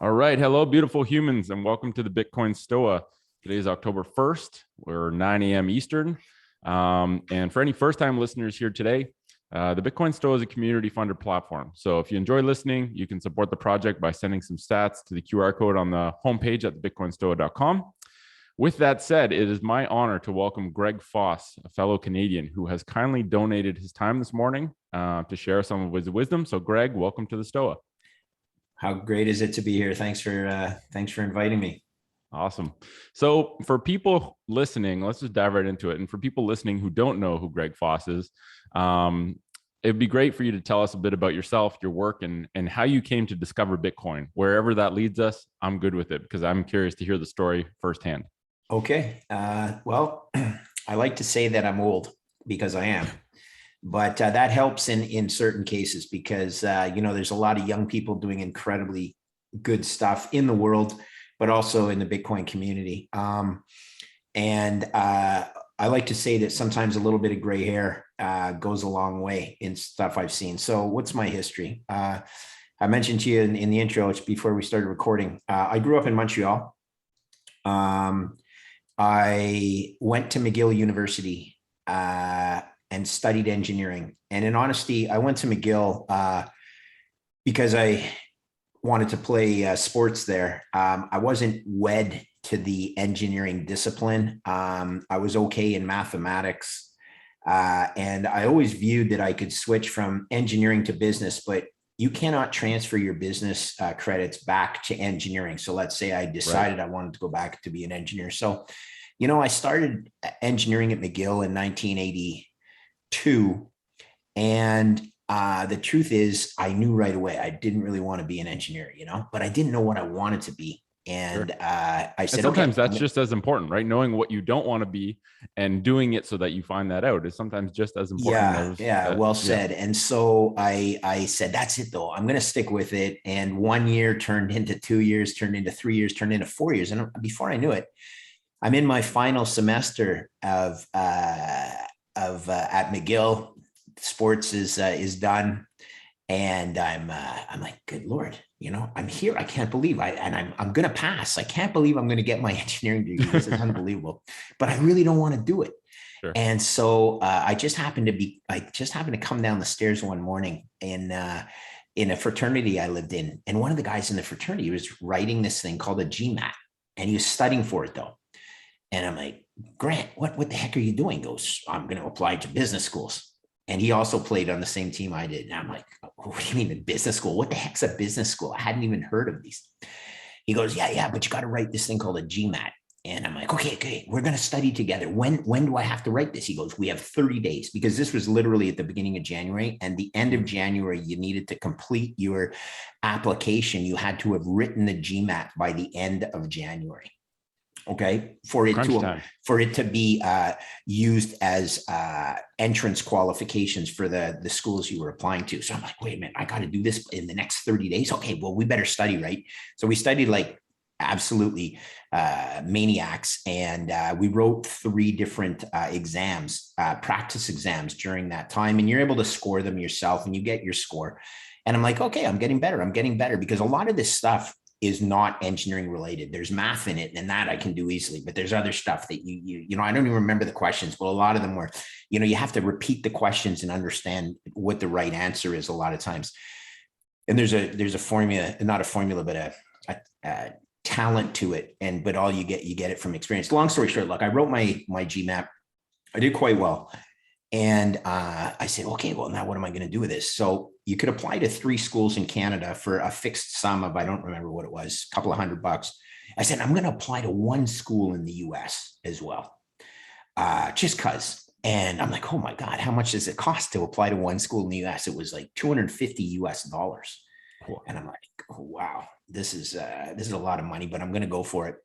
All right. Hello, beautiful humans, and welcome to the Bitcoin Stoa. Today is October 1st. We're 9 a.m. Eastern. And for any first-time listeners here today, the Bitcoin Stoa is a community funder platform. So if you enjoy listening, you can support the project by sending some sats to the QR code on the homepage at thebitcoinstoa.com. With that said, it is my honor to welcome Greg Foss, a fellow Canadian who has kindly donated his time this morning to share some of his wisdom. So Greg, welcome to the Stoa. How great is it to be here? Thanks for inviting me. Awesome. So for people listening, let's just dive right into it. And for people listening who don't know who Greg Foss is, it'd be great for you to tell us a bit about yourself, your work, and how you came to discover Bitcoin. Wherever that leads us, I'm good with it because I'm curious to hear the story firsthand. Okay. Well, I like to say that I'm old because I am. But that helps in certain cases because, there's a lot of young people doing incredibly good stuff in the world, but also in the Bitcoin community. I like to say that sometimes a little bit of gray hair goes a long way in stuff I've seen. So what's my history? I mentioned to you in the intro, it's before we started recording. I grew up in Montreal. I went to McGill University and studied engineering. And in honesty, I went to McGill because I wanted to play sports there. I wasn't wed to the engineering discipline. I was okay in mathematics. And I always viewed that I could switch from engineering to business, but you cannot transfer your business credits back to engineering. So let's say I decided I wanted to go back to be an engineer. So, I started engineering at McGill in 1982. And the truth is, I knew right away I didn't really want to be an engineer, but I didn't know what I wanted to be. And I said, and sometimes that's just as important, right? Knowing what you don't want to be and doing it so that you find that out is sometimes just as important. Well said. And so I said, that's it though. I'm going to stick with it. And 1 year turned into 2 years, turned into 3 years, turned into 4 years. And before I knew it, I'm in my final semester of at McGill. Sports is done, and I'm like, good Lord, I'm here. I can't believe I'm going to pass. I can't believe I'm going to get my engineering degree. This is unbelievable, but I really don't want to do it. Sure. And so I just happened to come down the stairs one morning in a fraternity I lived in, and one of the guys in the fraternity was writing this thing called a GMAT, and he was studying for it though. And I'm like, Grant, what the heck are you doing? He goes, I'm going to apply to business schools. And he also played on the same team I did. And I'm like, what do you mean a business school? What the heck's a business school? I hadn't even heard of these. He goes, yeah, but you got to write this thing called a GMAT. And I'm like, okay, we're going to study together. When do I have to write this? He goes, we have 30 days, because this was literally at the beginning of January, and the end of January, you needed to complete your application. You had to have written the GMAT by the end of January. Okay, for it to be used as entrance qualifications for the schools you were applying to. So I'm like, wait a minute, I got to do this in the next 30 days. Okay, well, we better study, right? So we studied like absolutely maniacs, and we wrote 3 different exams, practice exams during that time, and you're able to score them yourself, and you get your score. And I'm like, okay, I'm getting better because a lot of this stuff is not engineering related. There's math in it, and that I can do easily, but there's other stuff that I don't even remember the questions, but a lot of them were, you have to repeat the questions and understand what the right answer is a lot of times. And there's a formula, not a formula, but a talent to it. But all you get it from experience. Long story short, look, I wrote my GMAT. I did quite well. And I said, okay, well, now what am I going to do with this? So you could apply to 3 schools in Canada for a fixed sum of, I don't remember what it was, a couple of $100. I said, I'm going to apply to 1 school in the US as well, just because. And I'm like, oh my God, how much does it cost to apply to 1 school in the US? It was like $250 US. Cool. And I'm like, oh, wow, this is a lot of money, but I'm going to go for it.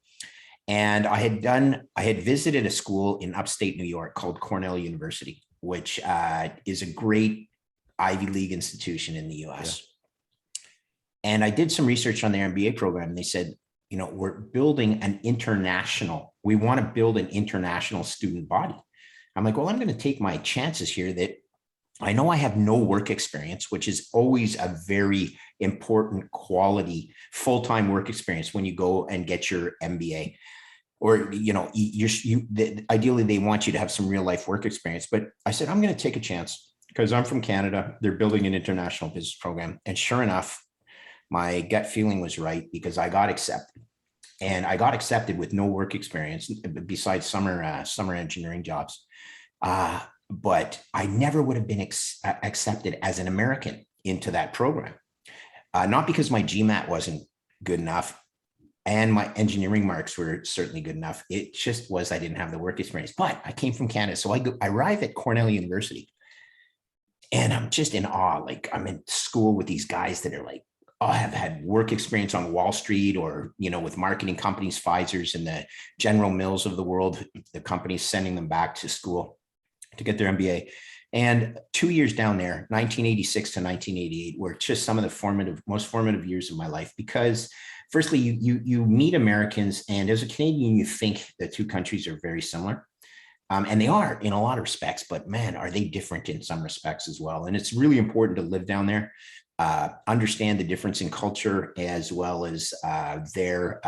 And I had visited a school in upstate New York called Cornell University, which is a great Ivy League institution in the US. Yeah. And I did some research on their MBA program, and they said, we're building we want to build an international student body. I'm like, well, I'm going to take my chances here that I know I have no work experience, which is always a very important quality full-time work experience when you go and get your MBA. Or, ideally they want you to have some real life work experience. But I said, I'm going to take a chance because I'm from Canada. They're building an international business program. And sure enough, my gut feeling was right because I got accepted. And I got accepted with no work experience besides summer engineering jobs. But I never would have been accepted as an American into that program. Not because my GMAT wasn't good enough and my engineering marks were certainly good enough. It just was, I didn't have the work experience, but I came from Canada. So I arrive at Cornell University and I'm just in awe. Like I'm in school with these guys that are like, have had work experience on Wall Street or, with marketing companies, Pfizer's and the General Mills of the world, the companies sending them back to school to get their MBA. And 2 years down there, 1986 to 1988, were just some of the most formative years of my life, because firstly, you meet Americans, and as a Canadian, you think the two countries are very similar. And they are in a lot of respects, but man, are they different in some respects as well. And it's really important to live down there, understand the difference in culture as well as their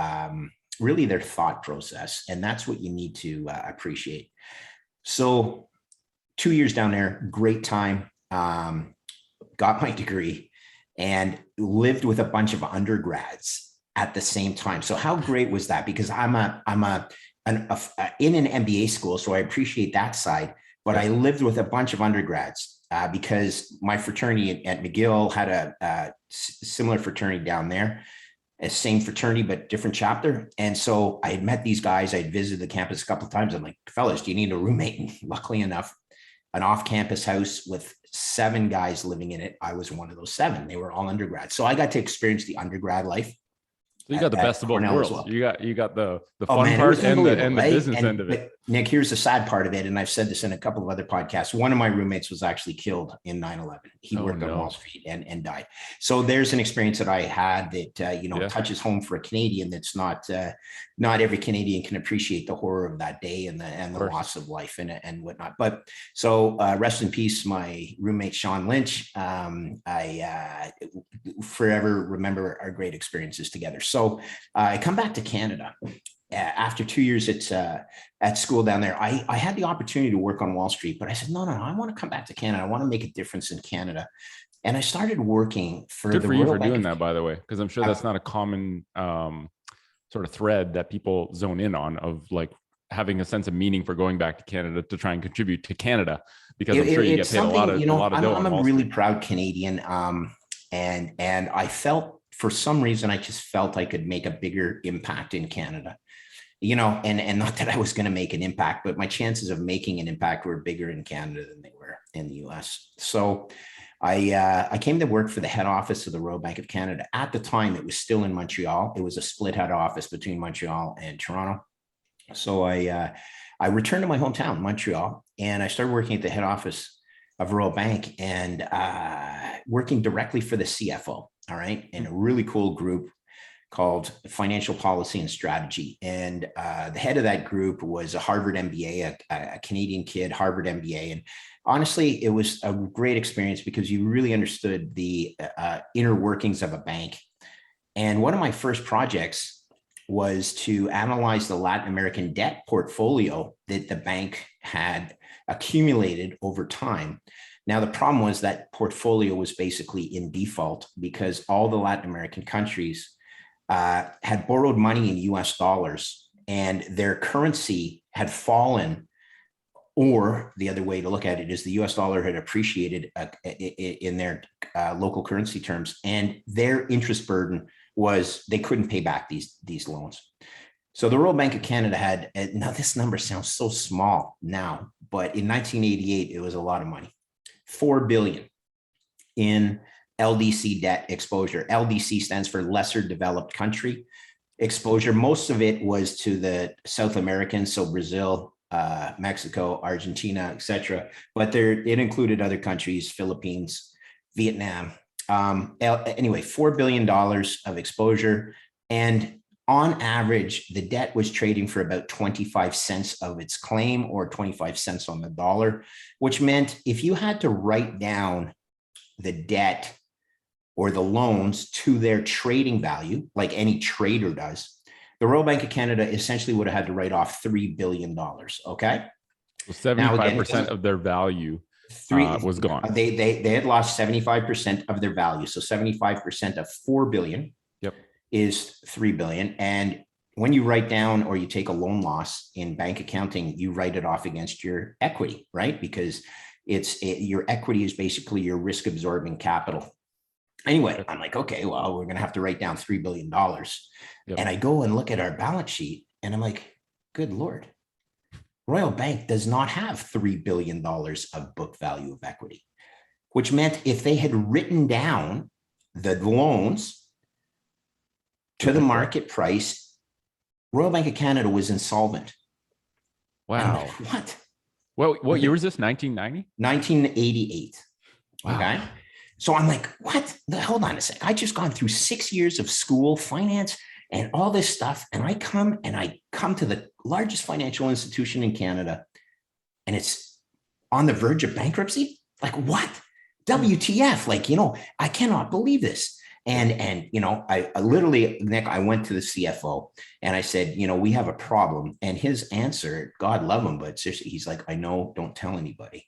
thought process. And that's what you need to appreciate. So 2 years down there, great time, got my degree and lived with a bunch of undergrads at the same time. So how great was that? Because I'm in an MBA school, so I appreciate that side, but I lived with a bunch of undergrads because my fraternity at McGill had a similar fraternity down there, a same fraternity, but different chapter. And so I had met these guys. I had visited the campus a couple of times. I'm like, fellas, do you need a roommate? And luckily enough, an off-campus house with 7 guys living in it. I was one of those 7. They were all undergrads. So I got to experience the undergrad life. So you got the best of both worlds. Well. You got the fun part and the business end of it. Nick, here's the sad part of it. And I've said this in a couple of other podcasts. One of my roommates was actually killed in 9/11. He worked on Wall Street and died. So there's an experience that I had that, touches home for a Canadian. That's not every Canadian can appreciate the horror of that day and the loss of life and whatnot. But so rest in peace, my roommate, Sean Lynch. I forever remember our great experiences together. So I come back to Canada after 2 years at school down there. I had the opportunity to work on Wall Street, but I said, no, I want to come back to Canada. I want to make a difference in Canada. And I started working for Good for you for doing that, by the way, because I'm sure that's not a common sort of thread that people zone in on, of like having a sense of meaning for going back to Canada to try and contribute to Canada, because I'm sure you get paid a lot of dough. I'm a really proud Canadian. And I felt, for some reason, I just felt I could make a bigger impact in Canada, and not that I was going to make an impact, but my chances of making an impact were bigger in Canada than they were in the US. So I came to work for the head office of the Royal Bank of Canada. At the time, it was still in Montreal. It was a split head office between Montreal and Toronto. So I returned to my hometown, Montreal, and I started working at the head office of Royal Bank and working directly for the CFO. All right. And a really cool group called Financial Policy and Strategy. And the head of that group was a Harvard MBA, a Canadian kid, Harvard MBA. And honestly, it was a great experience because you really understood the inner workings of a bank. And one of my first projects was to analyze the Latin American debt portfolio that the bank had accumulated over time. Now, the problem was that portfolio was basically in default because all the Latin American countries had borrowed money in US dollars and their currency had fallen, or the other way to look at it is the US dollar had appreciated in their local currency terms, and their interest burden was they couldn't pay back these loans. So the Royal Bank of Canada had, now this number sounds so small now, but in 1988, it was a lot of money. 4 billion in LDC debt exposure. LDC stands for lesser developed country exposure. Most of it was to the South Americans, so Brazil, Mexico, Argentina, etc. But it included other countries, Philippines, Vietnam. Anyway, $4 billion of exposure. And on average, the debt was trading for about 25 cents of its claim, or 25 cents on the dollar, which meant if you had to write down the debt or the loans to their trading value, like any trader does, the Royal Bank of Canada essentially would have had to write off $3 billion. Okay. So 75% of their value was gone. They had lost 75% of their value. So 75% of 4 billion is 3 billion. And when you write down or you take a loan loss in bank accounting, you write it off against your equity, right? Because your equity is basically your risk absorbing capital. Anyway, I'm like, okay, well, we're going to have to write down $3 billion. And I go and look at our balance sheet and I'm like, good Lord, Royal Bank does not have $3 billion of book value of equity, which meant if they had written down the loans to the market price, Royal Bank of Canada was insolvent. Wow. Like, what? Well, what year was this? 1990? 1988. Wow. Okay. So I'm like, what? Hold on a sec. I just gone through 6 years of school, finance, and all this stuff. And I come to the largest financial institution in Canada, and it's on the verge of bankruptcy. Like, what? WTF? Like, I cannot believe this. And I literally, Nick, I went to the CFO and I said, we have a problem. And his answer, God love him, but seriously, he's like, I know, don't tell anybody.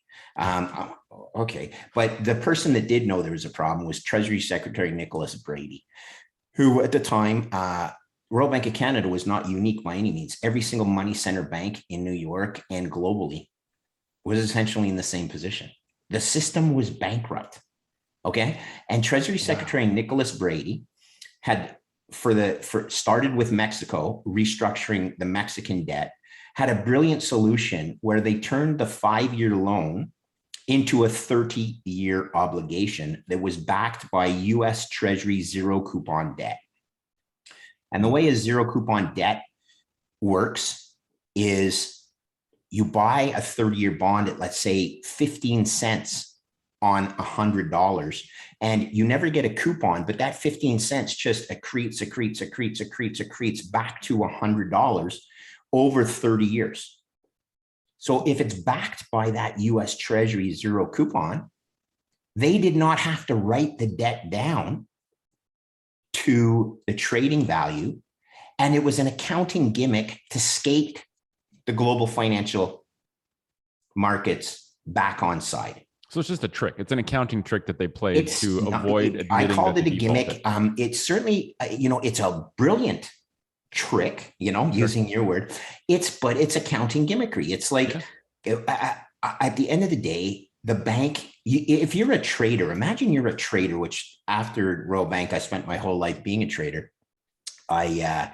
Okay. But the person that did know there was a problem was Treasury Secretary Nicholas Brady, who at the time, Royal Bank of Canada was not unique by any means. Every single money center bank in New York and globally was essentially in the same position. The system was bankrupt. Okay. And Treasury Secretary Nicholas Brady had started with Mexico, restructuring the Mexican debt, had a brilliant solution where they turned the 5-year loan into a 30-year obligation that was backed by US Treasury zero coupon debt. And the way a zero coupon debt works is you buy a 30-year bond at, let's say, 15 cents on $100, and you never get a coupon, but that 15 cents just accretes back to $100 over 30 years. So if it's backed by that US Treasury zero coupon, they did not have to write the debt down to the trading value. And it was an accounting gimmick to skate the global financial markets back on side. So it's just a trick. It's an accounting trick that they played to avoid admitting. I called it a gimmick. It's certainly, it's a brilliant trick, using your word. But it's accounting gimmickry. It's like at the end of the day, the bank, if you're a trader, imagine you're a trader, which after Royal Bank, I spent my whole life being a trader. I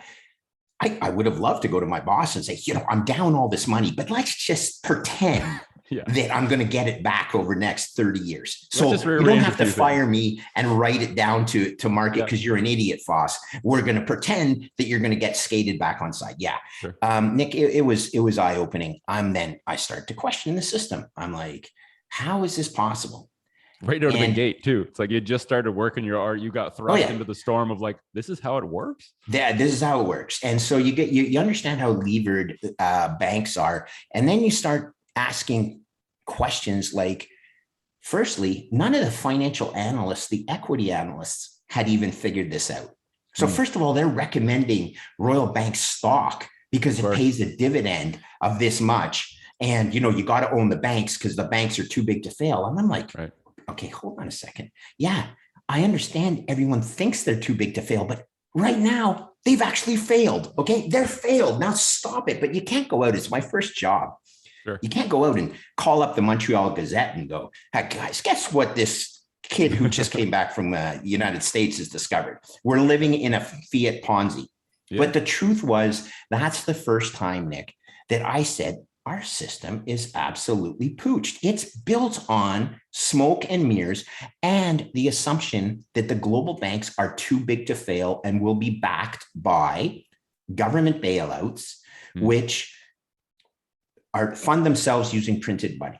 would have loved to go to my boss and say, I'm down all this money, but let's just pretend that I'm going to get it back over the next 30 years. So you don't have to fire me and write it down to market because you're an idiot, Foss. We're going to pretend that you're going to get skated back on side. Yeah. Sure. Nick, it was eye-opening. Then I start to question the system. I'm like, how is this possible? Right out of the gate too. It's like you just started working your art. You got thrust into the storm of like, this is how it works. Yeah, this is how it works. And so you understand how levered banks are. And then you start asking questions like, firstly, none of the financial analysts, the equity analysts had even figured this out. So first of all, they're recommending Royal Bank stock because it pays a dividend of this much. And, you got to own the banks because the banks are too big to fail. And I'm like, okay, hold on a second. Yeah, I understand everyone thinks they're too big to fail, but right now they've actually failed. Okay, they're failed. Now stop it. But you can't go out. It's my first job. Sure. You can't go out and call up the Montreal Gazette and go, hey, guys, guess what this kid who just came back from the United States has discovered? We're living in a fiat Ponzi. Yeah. But the truth was, that's the first time, Nick, that I said, our system is absolutely pooched. It's built on smoke and mirrors and the assumption that the global banks are too big to fail and will be backed by government bailouts, which fund themselves using printed money.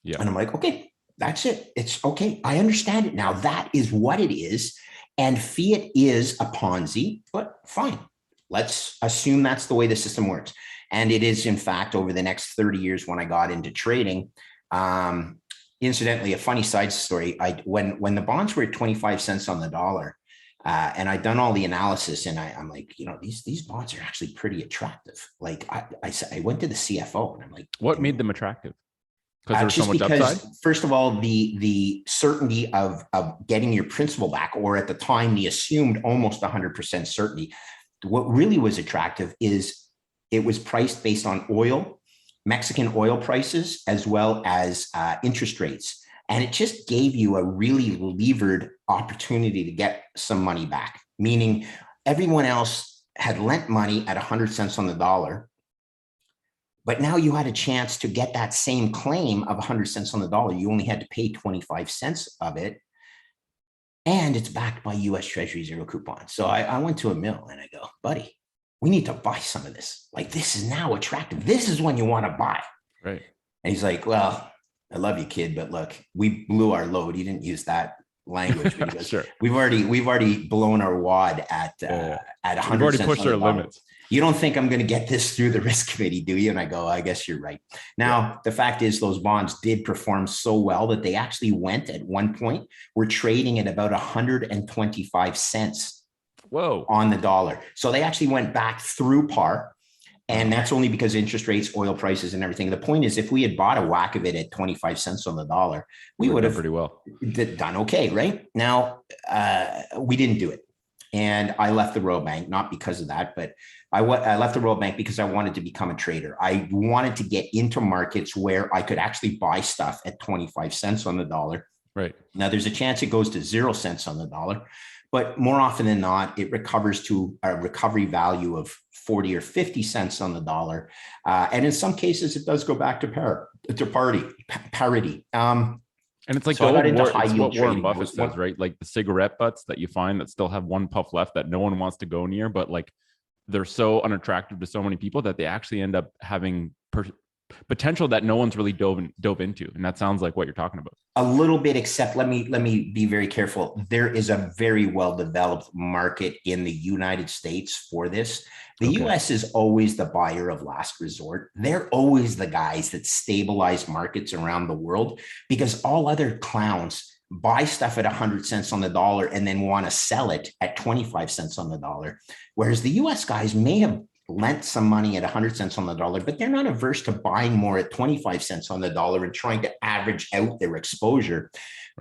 Yeah. And I'm like, okay, that's it. It's okay. I understand it now. That is what it is. And fiat is a Ponzi, but fine. Let's assume that's the way the system works. And it is, in fact, over the next 30 years when I got into trading, Incidentally, a funny side story. When the bonds were at 25 cents on the dollar, and I'd done all the analysis, and I'm like, these bonds are actually pretty attractive. Like I went to the CFO, and I'm like, what made them attractive? Because there's so much upside. First of all, the certainty of getting your principal back, or at the time, the assumed almost 100% certainty. What really was attractive is it was priced based on oil, Mexican oil prices, as well as interest rates. And it just gave you a really levered opportunity to get some money back, meaning everyone else had lent money at 100 cents on the dollar. But now you had a chance to get that same claim of 100 cents on the dollar. You only had to pay 25 cents of it. And it's backed by US Treasury zero coupon. So I went to a mill and I go, buddy, we need to buy some of this. Like, this is now attractive. This is when you want to buy. Right. And he's like, well, I love you, kid, but look, we blew our load. He didn't use that language. Because sure. We've already blown our wad at 100 We've already cents pushed our limits. You don't think I'm going to get this through the risk committee, do you? And I go, I guess you're right. Now, The fact is those bonds did perform so well that they actually went at one point, we're trading at about 125 cents on the dollar. So they actually went back through par. And that's only because interest rates, oil prices, and everything. The point is, if we had bought a whack of it at 25 cents on the dollar, we would have pretty well done okay, right? Now, we didn't do it. And I left the Royal Bank, not because of that, but I left the Royal Bank because I wanted to become a trader. I wanted to get into markets where I could actually buy stuff at 25 cents on the dollar. Right. Now, there's a chance it goes to 0 cents on the dollar, but more often than not, it recovers to a recovery value of 40 or 50 cents on the dollar. And in some cases, it does go back to parity. And it's like so what Warren Buffett says, right? Like the cigarette butts that you find that still have one puff left that no one wants to go near, but like they're so unattractive to so many people that they actually end up having potential that no one's really dove into. And that sounds like what you're talking about. A little bit, except let me be very careful. There is a very well-developed market in the United States for this. The US is always the buyer of last resort. They're always the guys that stabilize markets around the world, because all other clowns buy stuff at 100 cents on the dollar and then want to sell it at 25 cents on the dollar. Whereas the US guys may have lent some money at 100 cents on the dollar, but they're not averse to buying more at 25 cents on the dollar and trying to average out their exposure.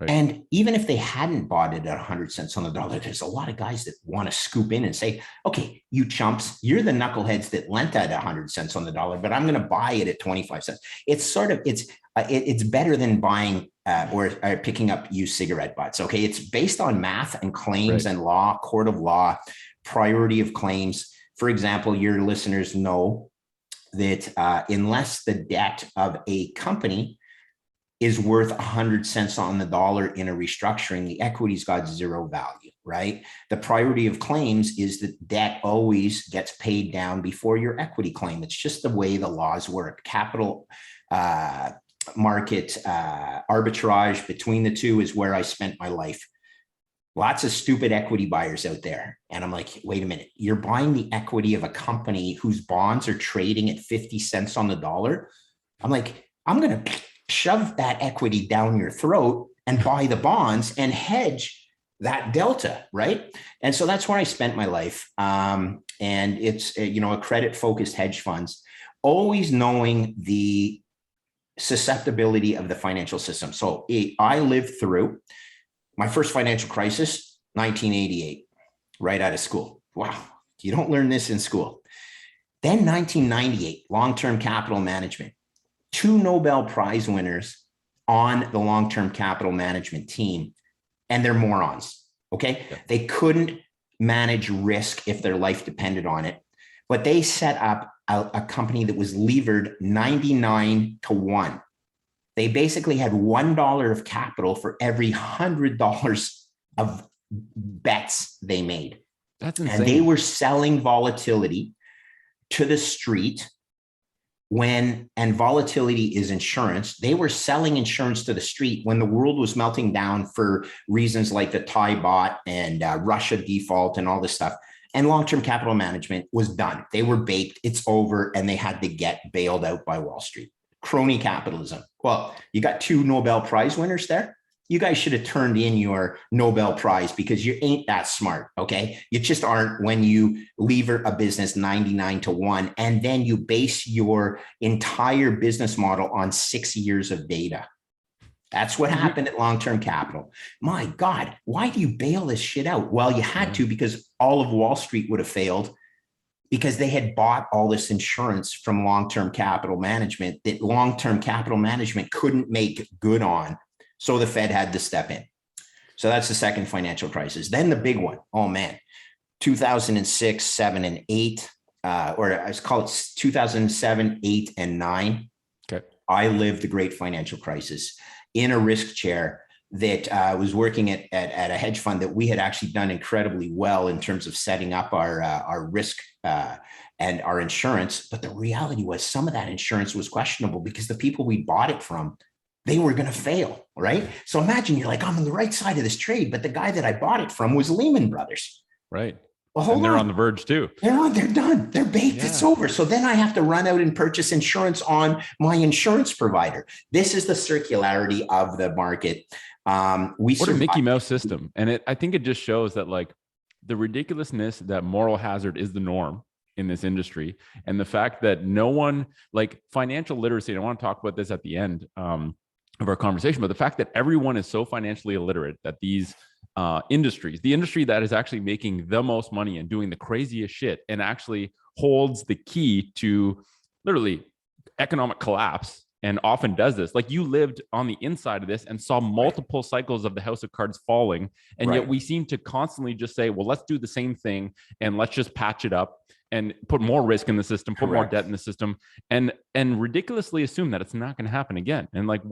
Right. And even if they hadn't bought it at 100 cents on the dollar, there's a lot of guys that want to scoop in and say, okay, you chumps, you're the knuckleheads that lent at 100 cents on the dollar, but I'm going to buy it at 25 cents. It's better than buying or picking up used cigarette butts. Okay. It's based on math and claims and law, court of law, priority of claims. For example, your listeners know that unless the debt of a company is worth 100 cents on the dollar in a restructuring, the equity's got zero value, right? The priority of claims is that debt always gets paid down before your equity claim. It's just the way the laws work. Capital market arbitrage between the two is where I spent my life. Lots of stupid equity buyers out there. And I'm like, wait a minute, you're buying the equity of a company whose bonds are trading at 50 cents on the dollar. I'm like, I'm going to shove that equity down your throat and buy the bonds and hedge that delta, right? And so that's where I spent my life. And it's, a credit-focused hedge funds, always knowing the susceptibility of the financial system. So I lived through my first financial crisis, 1988, right out of school. Wow, you don't learn this in school. Then 1998, long-term capital management. 2 Nobel Prize winners on the long-term capital management team, and they're morons, okay? Yeah. They couldn't manage risk if their life depended on it, but they set up a company that was levered 99 to 1. They basically had $1 of capital for every $100 of bets they made. That's insane. And they were selling volatility to the street and volatility is insurance. They were selling insurance to the street when the world was melting down for reasons like the Thai baht and Russia default and all this stuff. And long-term capital management was done. They were baked, it's over, and they had to get bailed out by Wall Street. crony capitalism. Well, you got 2 Nobel Prize winners there. You guys should have turned in your Nobel Prize because you ain't that smart, okay? You just aren't when you lever a business 99-1 and then you base your entire business model on 6 years of data. That's what happened at long-term capital. My God, why do you bail this shit out? Well, you had to because all of Wall Street would have failed because they had bought all this insurance from long-term capital management that long-term capital management couldn't make good on. So the Fed had to step in. So that's the second financial crisis. Then the big one, oh man, 2006, 7, and 8, or I call it 2007, 8, and 9. Okay. I lived the great financial crisis in a risk chair that was working at a hedge fund that we had actually done incredibly well in terms of setting up our risk and our insurance. But the reality was some of that insurance was questionable because the people we bought it from, they were going to fail, right? So imagine you're like, I'm on the right side of this trade, but the guy that I bought it from was Lehman Brothers. Right. Well, hold and they're on the verge too. They're done. They're baked. Yeah. It's over. So then I have to run out and purchase insurance on my insurance provider. This is the circularity of the market. What a Mickey Mouse system. And I think it just shows that like the ridiculousness that moral hazard is the norm in this industry. And the fact that no one, like financial literacy, and I want to talk about this at the end of our conversation, but the fact that everyone is so financially illiterate that these industries, the industry that is actually making the most money and doing the craziest shit and actually holds the key to literally economic collapse and often does this. Like you lived on the inside of this and saw multiple cycles of the house of cards falling. And yet we seem to constantly just say, well, let's do the same thing and let's just patch it up and put more risk in the system, put more debt in the system, and ridiculously assume that it's not going to happen again. And like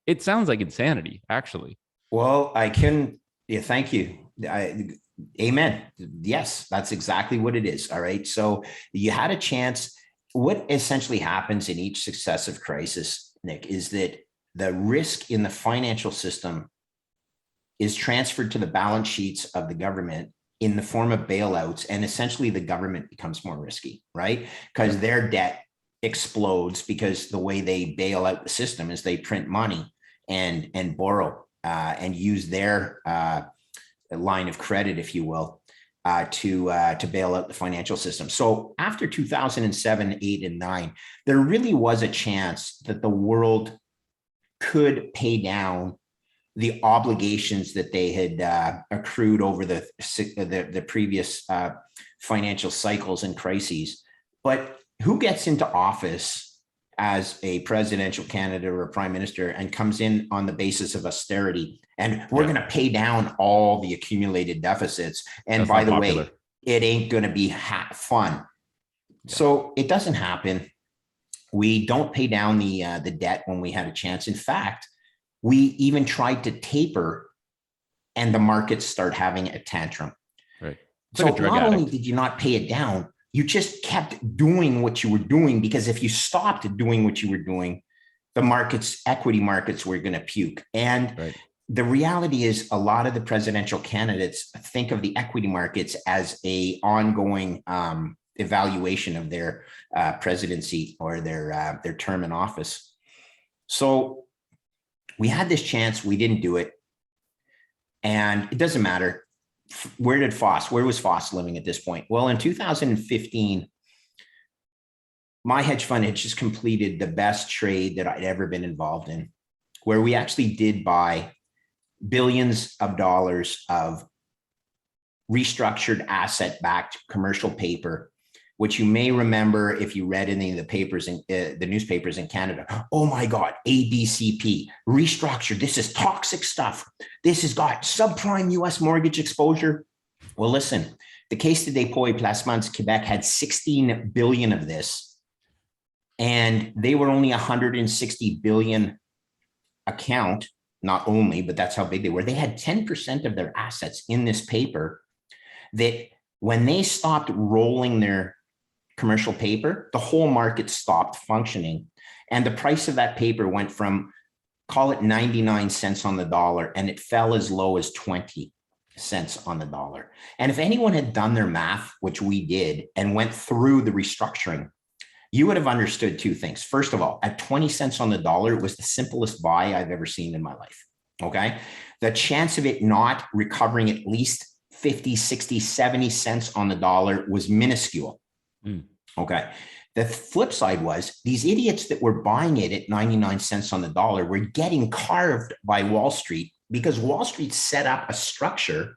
it sounds like insanity, actually. Well, thank you. Amen. Yes, that's exactly what it is. All right. So you had a chance. What essentially happens in each successive crisis, Nick, is that the risk in the financial system is transferred to the balance sheets of the government in the form of bailouts, and essentially the government becomes more risky, right? Because their debt explodes because the way they bail out the system is they print money and borrow and use their line of credit, if you will, to bail out the financial system. So after 2007, 8, and 9, there really was a chance that the world could pay down the obligations that they had accrued over the previous financial cycles and crises. But who gets into office as a presidential candidate or a prime minister and comes in on the basis of austerity? And we're going to pay down all the accumulated deficits. And that's by the way, it ain't going to be fun. Yeah. So it doesn't happen. We don't pay down the debt when we had a chance. In fact, we even tried to taper and the markets start having a tantrum. Right. So not only did you not pay it down, you just kept doing what you were doing, because if you stopped doing what you were doing, the markets, equity markets, were going to puke. And the reality is a lot of the presidential candidates think of the equity markets as a ongoing evaluation of their presidency or their term in office. So we had this chance, we didn't do it. And it doesn't matter. Where was Foss living at this point? Well, in 2015, my hedge fund had just completed the best trade that I'd ever been involved in, where we actually did buy billions of dollars of restructured asset-backed commercial paper, which you may remember if you read any of the papers in the newspapers in Canada. Oh my God, ABCP, restructured. This is toxic stuff. This has got subprime US mortgage exposure. Well, listen, the Caisse de dépôt et placements Quebec had 16 billion of this, and they were only 160 billion account, not only, but that's how big they were. They had 10% of their assets in this paper that when they stopped rolling their commercial paper, the whole market stopped functioning. And the price of that paper went from, call it 99 cents on the dollar, and it fell as low as 20 cents on the dollar. And if anyone had done their math, which we did, and went through the restructuring, you would have understood two things. First of all, at 20 cents on the dollar, it was the simplest buy I've ever seen in my life. Okay. The chance of it not recovering at least 50, 60, 70 cents on the dollar was minuscule. Okay. The flip side was these idiots that were buying it at 99 cents on the dollar were getting carved by Wall Street because Wall Street set up a structure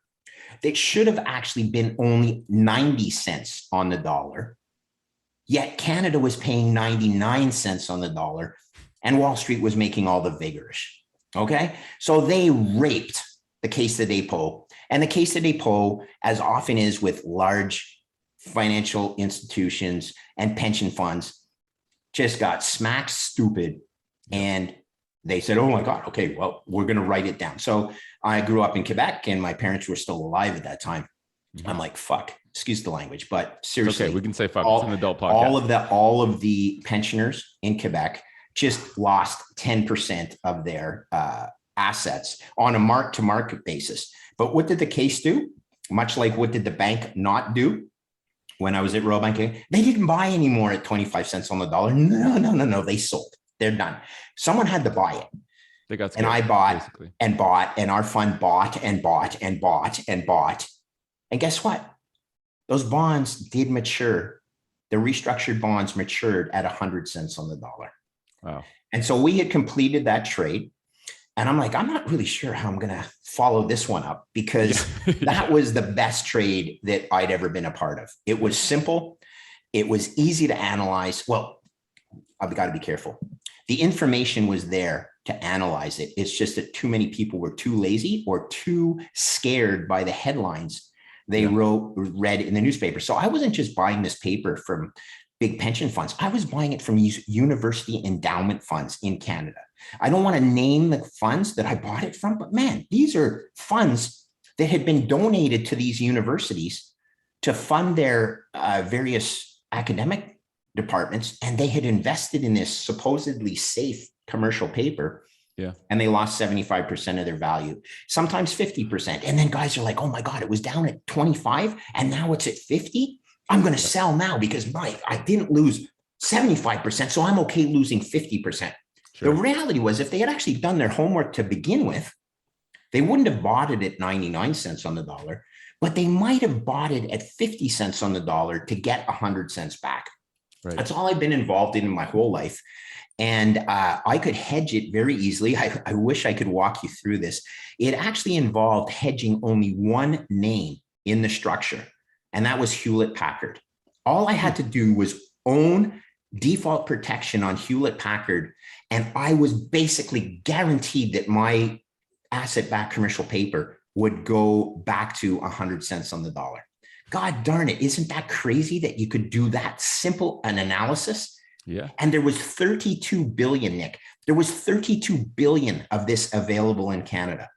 that should have actually been only 90 cents on the dollar. Yet Canada was paying 99 cents on the dollar and Wall Street was making all the vigorish. Okay. So they raped the Caisse de dépôt, and the Caisse de dépôt, as often is with large financial institutions and pension funds, just got smacked stupid. And they said, oh my God, okay, well, we're going to write it down. So I grew up in Quebec and my parents were still alive at that time. I'm like, fuck, excuse the language, but seriously, okay, we can say fuck. It's an adult podcast. All of the pensioners in Quebec just lost 10% of their assets on a mark-to-market basis. But what did the case do? Much like what did the bank not do? When I was at Royal Bank, they didn't buy anymore at 25 cents on the dollar. No. They sold. They're done. Someone had to buy it. They got scared, and I bought basically. And bought, and our fund bought and bought and bought and bought. And guess what? Those bonds did mature. The restructured bonds matured at 100 cents on the dollar. Wow. And so we had completed that trade. And I'm like, I'm not really sure how I'm going to follow this one up because that was the best trade that I'd ever been a part of. It was simple. It was easy to analyze. Well, I've got to be careful. The information was there to analyze it. It's just that too many people were too lazy or too scared by the headlines they read in the newspaper. So I wasn't just buying this paper from big pension funds. I was buying it from university endowment funds in Canada. I don't want to name the funds that I bought it from, but man, these are funds that had been donated to these universities to fund their various academic departments. And they had invested in this supposedly safe commercial paper. Yeah. And they lost 75% of their value, sometimes 50%. And then guys are like, oh my God, it was down at 25 and now it's at 50. I'm going to sell now because I didn't lose 75%. So I'm okay losing 50%. Sure. The reality was if they had actually done their homework to begin with, they wouldn't have bought it at 99 cents on the dollar, but they might have bought it at 50 cents on the dollar to get 100 cents back. Right. That's all I've been involved in my whole life. And I could hedge it very easily. I wish I could walk you through this. It actually involved hedging only one name in the structure, and that was Hewlett Packard. All I had to do was own default protection on Hewlett Packard, and I was basically guaranteed that my asset-backed commercial paper would go back to 100 cents on the dollar. God darn it. Isn't that crazy that you could do that simple an analysis? Yeah. And there was 32 billion, Nick. There was 32 billion of this available in Canada.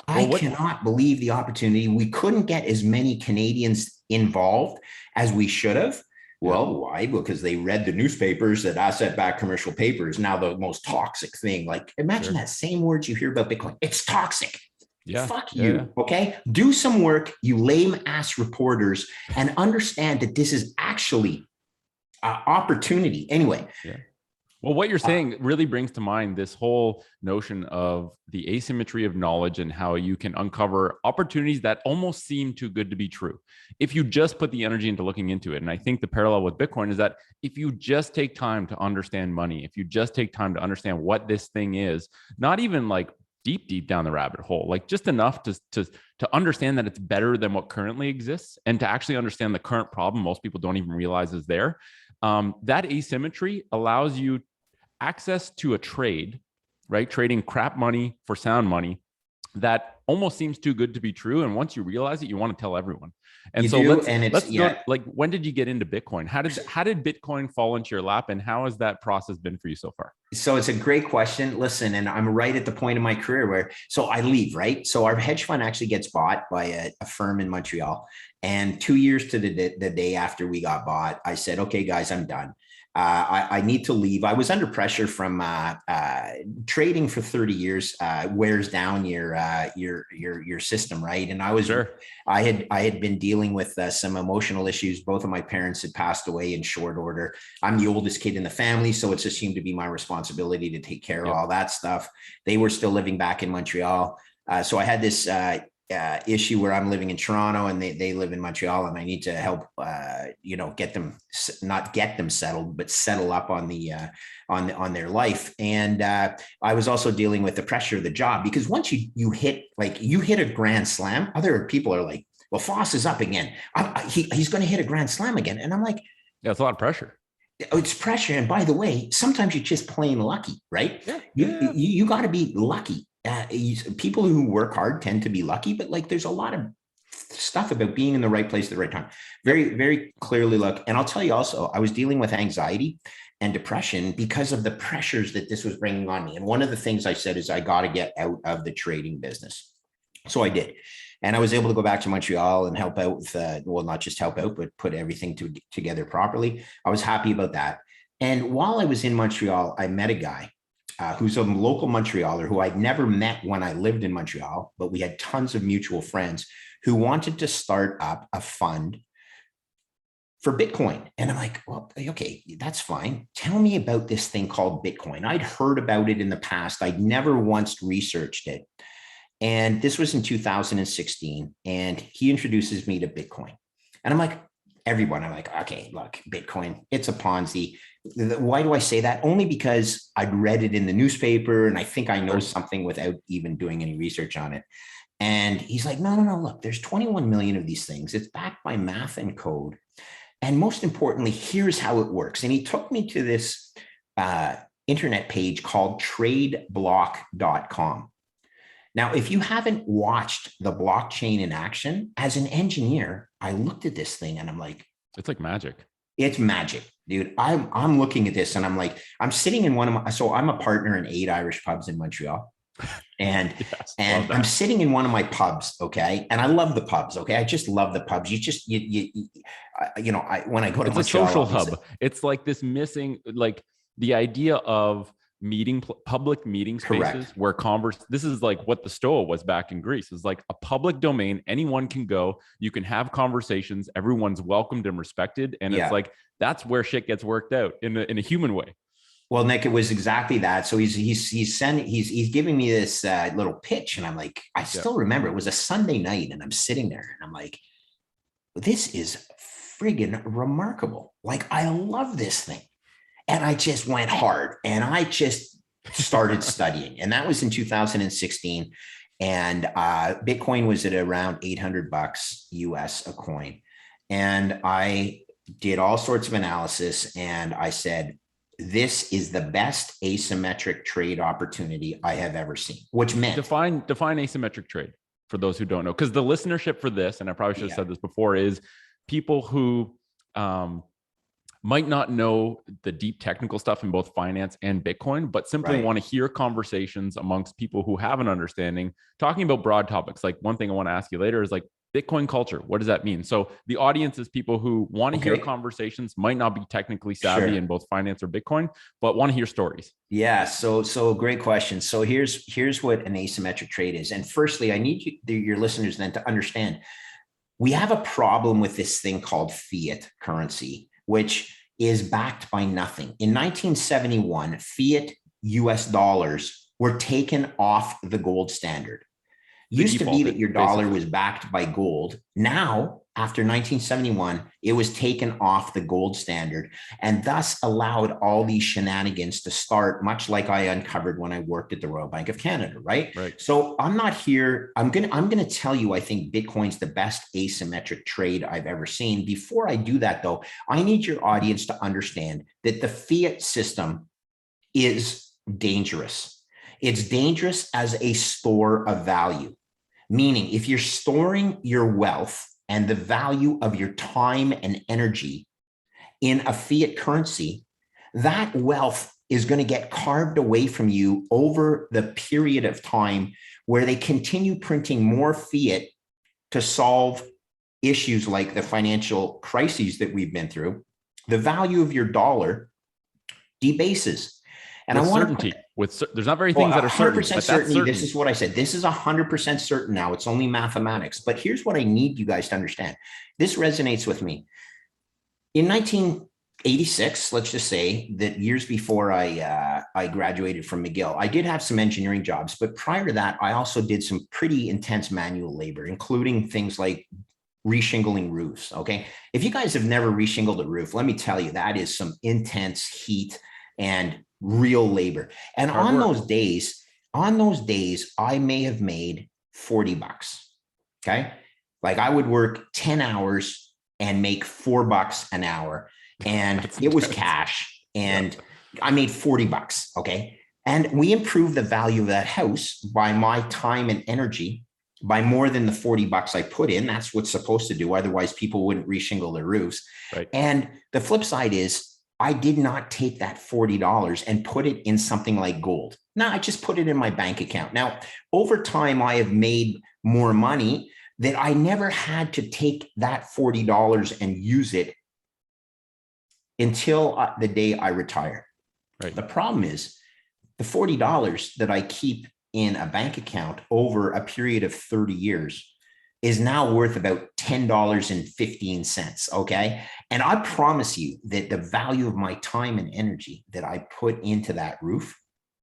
I cannot believe the opportunity. We couldn't get as many Canadians involved as we should have. Well, why? Because they read the newspapers that asset-backed commercial paper is now the most toxic thing. Like imagine that same words you hear about Bitcoin. It's toxic. Yeah. Fuck you. Yeah. Okay. Do some work, you lame ass reporters, and understand that this is actually opportunity. Anyway. Yeah. Well, what you're saying really brings to mind this whole notion of the asymmetry of knowledge and how you can uncover opportunities that almost seem too good to be true if you just put the energy into looking into it. And I think the parallel with Bitcoin is that if you just take time to understand money, if you just take time to understand what this thing is, not even like deep down the rabbit hole, like just enough to understand that it's better than what currently exists and to actually understand the current problem most people don't even realize is there. That asymmetry allows you access to a trade, right? Trading crap money for sound money that almost seems too good to be true. And once you realize it, you want to tell everyone. And you so let's go, like, when did you get into Bitcoin? How did Bitcoin fall into your lap, and how has that process been for you so far? So it's a great question. Listen, and I'm right at the point in my career where, so I leave, right? So our hedge fund actually gets bought by a firm in Montreal, And 2 years to the day after we got bought, I said, okay, guys, I'm done. I need to leave. I was under pressure from trading for 30 years wears down your system, right? And Sure. I had been dealing with some emotional issues. Both of my parents had passed away in short order. I'm the oldest kid in the family, so it's assumed to be my responsibility to take care of all that stuff. They were still living back in Montreal. So I had this issue where I'm living in Toronto and they live in Montreal, and I need to help, get them, not get them settled, but settle up on on their life. And I was also dealing with the pressure of the job, because once you hit a grand slam, other people are like, well, Foss is up again. He's going to hit a grand slam again. And I'm like, yeah, it's a lot of pressure. It's pressure. And by the way, sometimes you're just plain lucky, right? Yeah. You got to be lucky. People who work hard tend to be lucky, but there's a lot of stuff about being in the right place at the right time. Very, very clearly luck. And I'll tell you also, I was dealing with anxiety and depression because of the pressures that this was bringing on me. And one of the things I said is, I got to get out of the trading business. So I did. And I was able to go back to Montreal and help out with, not just help out, but put everything together properly. I was happy about that. And while I was in Montreal, I met a guy who's a local Montrealer who I'd never met when I lived in Montreal, but we had tons of mutual friends who wanted to start up a fund for Bitcoin. And I'm like, well, okay, that's fine. Tell me about this thing called Bitcoin. I'd heard about it in the past. I'd never once researched it. And this was in 2016. And he introduces me to Bitcoin. And I'm like, okay, look, Bitcoin, it's a Ponzi. Why do I say that? Only because I'd read it in the newspaper and I think I know something without even doing any research on it. And he's like, no, look, there's 21 million of these things. It's backed by math and code. And most importantly, here's how it works. And he took me to this internet page called tradeblock.com. Now, if you haven't watched the blockchain in action, as an engineer, I looked at this thing and I'm like, it's like magic. It's magic, dude. I'm looking at this and I'm like, I'm sitting in so I'm a partner in 8 Irish pubs in Montreal. And yes, and I'm sitting in one of my pubs, okay, and I love the pubs, okay. I just love the pubs. When I go to it's Montreal, a social hub. It's like this missing, like the idea of public meeting spaces. Correct. Where this is like what the Stoa was back in Greece. It's like a public domain. Anyone can go. You can have conversations. Everyone's welcomed and respected. And it's like, that's where shit gets worked out in a human way. Well, Nick, it was exactly that. So he's giving me this little pitch, and I'm like, I still remember it was a Sunday night, and I'm sitting there, and I'm like, this is friggin' remarkable. Like, I love this thing, and I just went hard, and I just started studying, and that was in 2016, and Bitcoin was at around $800 US a coin, and I did all sorts of analysis, and I said, this is the best asymmetric trade opportunity I have ever seen, which meant define asymmetric trade for those who don't know. Because the listenership for this, and I probably should have said this before, is people who might not know the deep technical stuff in both finance and Bitcoin, but simply want to hear conversations amongst people who have an understanding, talking about broad topics. Like, one thing I want to ask you later is like, Bitcoin culture, what does that mean? So the audience is people who want to hear conversations, might not be technically savvy in both finance or Bitcoin, but want to hear stories. Yeah. So great question. So here's what an asymmetric trade is. And firstly, I need your listeners then to understand, we have a problem with this thing called fiat currency, which is backed by nothing. In 1971, fiat US dollars were taken off the gold standard. Used to be that your dollar was backed by gold. Now, after 1971, it was taken off the gold standard, and thus allowed all these shenanigans to start, much like I uncovered when I worked at the Royal Bank of Canada, right? So I'm not here. I'm gonna tell you, I think Bitcoin's the best asymmetric trade I've ever seen. Before I do that, though, I need your audience to understand that the fiat system is dangerous. It's dangerous as a store of value. Meaning, if you're storing your wealth and the value of your time and energy in a fiat currency, that wealth is going to get carved away from you over the period of time where they continue printing more fiat to solve issues like the financial crises that we've been through, the value of your dollar debases. And with I want certainty. There's not very well, things that are certain, 100% but that's certainty. certain. This is what I said. This is 100% certain now. It's only mathematics. But here's what I need you guys to understand. This resonates with me. In 1986, let's just say that years before I graduated from McGill, I did have some engineering jobs. But prior to that, I also did some pretty intense manual labor, including things like reshingling roofs. Okay. If you guys have never reshingled a roof, let me tell you, that is some intense heat and real labor. And on those days, I may have made $40. Okay. Like I would work 10 hours and make $4 an hour. And it was cash. And I made $40. Okay. And we improved the value of that house by my time and energy by more than the $40 I put in. That's what's supposed to do. Otherwise, people wouldn't reshingle their roofs. Right. And the flip side is I did not take that $40 and put it in something like gold. No, I just put it in my bank account. Now, over time, I have made more money that I never had to take that $40 and use it until the day I retire. Right. The problem is the $40 that I keep in a bank account over a period of 30 years is now worth about $10.15. Okay. And I promise you that the value of my time and energy that I put into that roof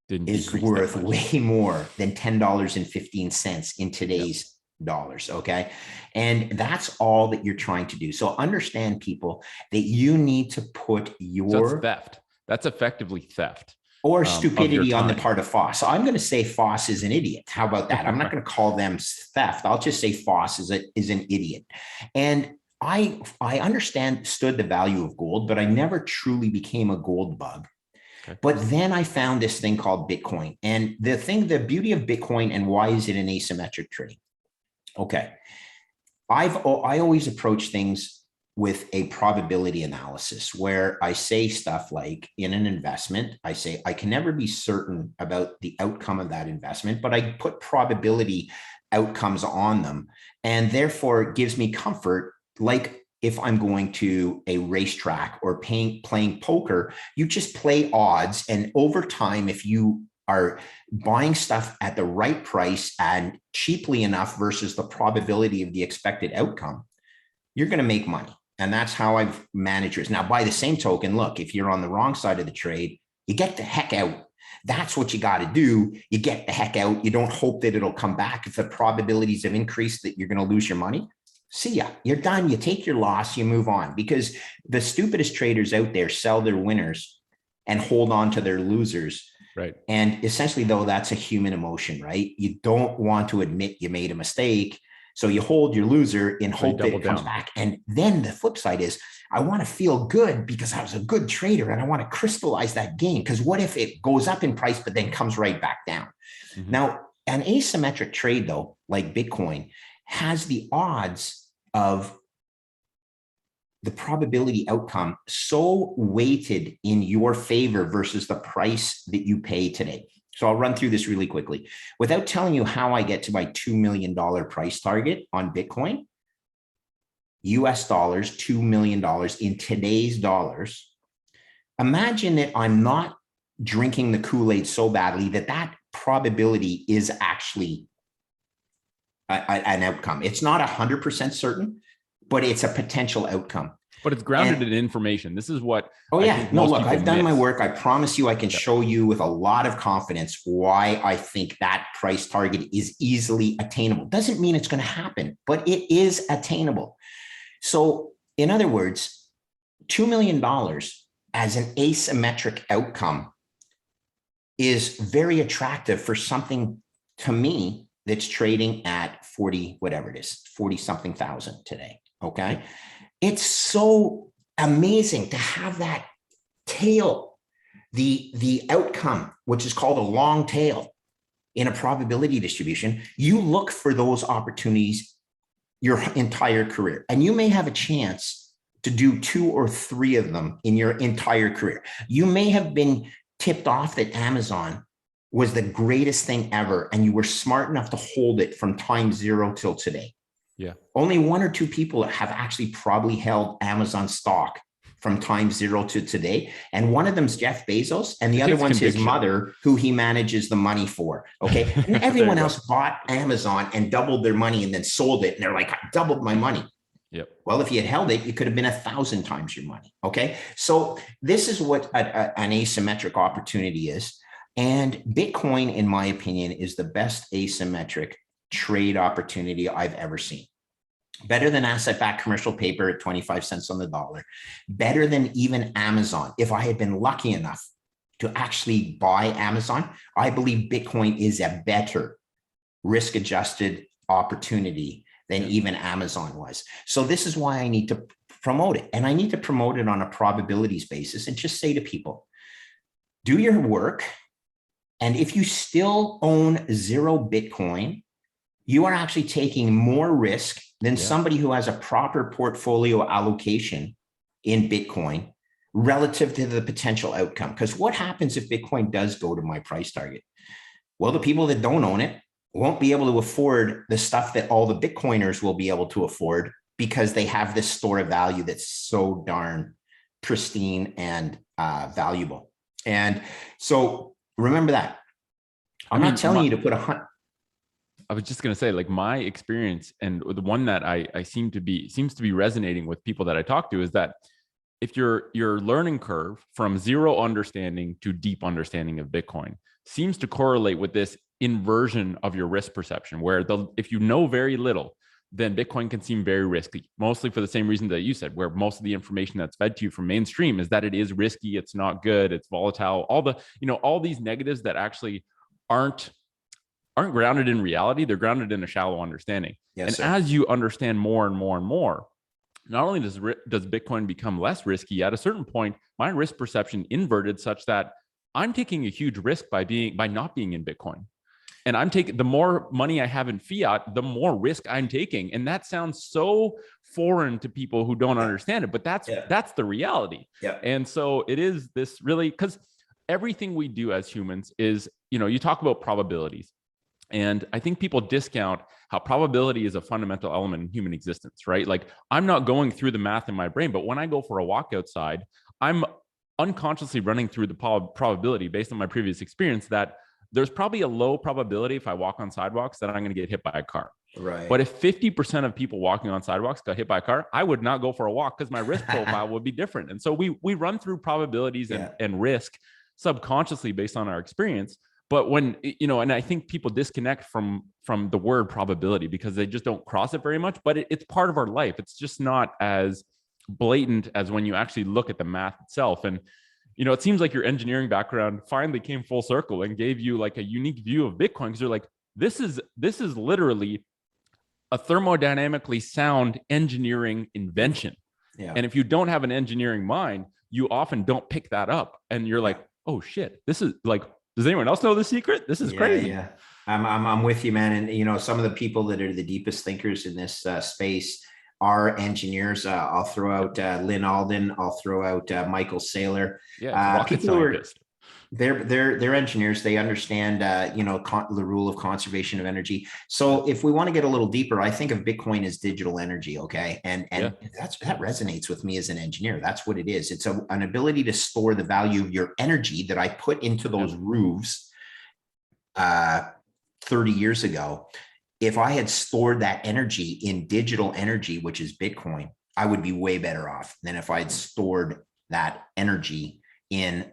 is worth way more than $10.15 in today's dollars. Okay. And that's all that you're trying to do. So understand, people, that you need to put your that's theft. That's effectively theft. Or stupidity on the part of Foss. So I'm going to say Foss is an idiot. How about that? I'm not going to call them theft. I'll just say Foss is an idiot. And I understood the value of gold, but I never truly became a gold bug. Okay. But then I found this thing called Bitcoin. And the beauty of Bitcoin, and why is it an asymmetric trade? Okay. I always approach things with a probability analysis where I say stuff like, in an investment, I say, I can never be certain about the outcome of that investment, but I put probability outcomes on them. And therefore it gives me comfort. Like if I'm going to a racetrack or playing poker, you just play odds. And over time, if you are buying stuff at the right price and cheaply enough versus the probability of the expected outcome, you're going to make money. And that's how I've managed it. Now, by the same token, look, if you're on the wrong side of the trade, you get the heck out. That's what you got to do. You get the heck out. You don't hope that it'll come back. If the probabilities have increased that you're going to lose your money, see ya. You're done. You take your loss, you move on, because the stupidest traders out there sell their winners and hold on to their losers. Right. And essentially, though, that's a human emotion, right? You don't want to admit you made a mistake. So you hold your loser in hope that it comes back. And then the flip side is, I want to feel good because I was a good trader and I want to crystallize that gain. Because what if it goes up in price, but then comes right back down? Mm-hmm. Now, an asymmetric trade, though, like Bitcoin, has the odds of the probability outcome so weighted in your favor versus the price that you pay today. So I'll run through this really quickly without telling you how I get to my $2 million price target on Bitcoin. US dollars, $2 million in today's dollars. Imagine that I'm not drinking the Kool-Aid so badly that probability is actually an outcome. It's not 100% certain, but it's a potential outcome. But it's grounded in information. This is what. Oh yeah, no, look, I've done my work. I promise you, I can show you with a lot of confidence why I think that price target is easily attainable. Doesn't mean it's going to happen, but it is attainable. So in other words, $2 million as an asymmetric outcome is very attractive for something, to me, that's trading at 40, whatever it is, 40 something thousand today. Okay. It's so amazing to have that tail, the outcome, which is called a long tail in a probability distribution. You look for those opportunities your entire career, and you may have a chance to do 2 or 3 of them in your entire career. You may have been tipped off that Amazon was the greatest thing ever, and you were smart enough to hold it from time 0 till today. Yeah. Only one or two people have actually probably held Amazon stock from time zero to today. And one of them is Jeff Bezos, and the other one's his mother, who he manages the money for. Okay. And everyone else bought Amazon and doubled their money and then sold it. And they're like, I doubled my money. Yep. Well, if you had held it, you could have been 1,000 times your money. Okay. So this is what an asymmetric opportunity is. And Bitcoin, in my opinion, is the best asymmetric trade opportunity I've ever seen. Better than asset-backed commercial paper at 25 cents on the dollar. Better than even Amazon. If I had been lucky enough to actually buy Amazon, I believe Bitcoin is a better risk-adjusted opportunity than even Amazon was. So this is why I need to promote it. And I need to promote it on a probabilities basis and just say to people, do your work. And if you still own 0 Bitcoin, you are actually taking more risk than somebody who has a proper portfolio allocation in Bitcoin relative to the potential outcome. Because what happens if Bitcoin does go to my price target? Well, the people that don't own it won't be able to afford the stuff that all the Bitcoiners will be able to afford because they have this store of value that's so darn pristine and valuable. And so remember that. I'm not telling you to put I was just going to say, like, my experience, and the one that I seems to be resonating with people that I talk to, is that if your learning curve from zero understanding to deep understanding of Bitcoin seems to correlate with this inversion of your risk perception, where if you know very little, then Bitcoin can seem very risky, mostly for the same reason that you said, where most of the information that's fed to you from mainstream is that it is risky, it's not good, it's volatile, all these negatives that actually aren't grounded in reality. They're grounded in a shallow understanding. Yes, and as you understand more and more and more, not only does Bitcoin become less risky, at a certain point, my risk perception inverted such that I'm taking a huge risk by not being in Bitcoin. And I'm taking, the more money I have in fiat, the more risk I'm taking. And that sounds so foreign to people who don't understand it, but that's the reality. Yeah. And so it is this really, because everything we do as humans is, you talk about probabilities. And I think people discount how probability is a fundamental element in human existence, right? Like, I'm not going through the math in my brain, but when I go for a walk outside, I'm unconsciously running through the probability based on my previous experience that there's probably a low probability if I walk on sidewalks that I'm going to get hit by a car. Right. But if 50% of people walking on sidewalks got hit by a car, I would not go for a walk because my risk profile would be different. And so we run through probabilities and risk subconsciously based on our experience. But when, and I think people disconnect from the word probability because they just don't cross it very much, but it's part of our life. It's just not as blatant as when you actually look at the math itself. And, it seems like your engineering background finally came full circle and gave you like a unique view of Bitcoin, because you're like, this is literally a thermodynamically sound engineering invention. Yeah. And if you don't have an engineering mind, you often don't pick that up. And you're like, oh shit, this is like, does anyone else know the secret? This is crazy. Yeah, I'm with you, man. And some of the people that are the deepest thinkers in this space are engineers. I'll throw out Lynn Alden. I'll throw out Michael Saylor. Yeah, rocket scientist. They're engineers. They understand the rule of conservation of energy. So if we want to get a little deeper, I think of Bitcoin as digital energy. Okay, and that resonates with me as an engineer. That's what it is. It's an ability to store the value of your energy that I put into those roofs 30 years ago. If I had stored that energy in digital energy, which is Bitcoin, I would be way better off than if I had stored that energy in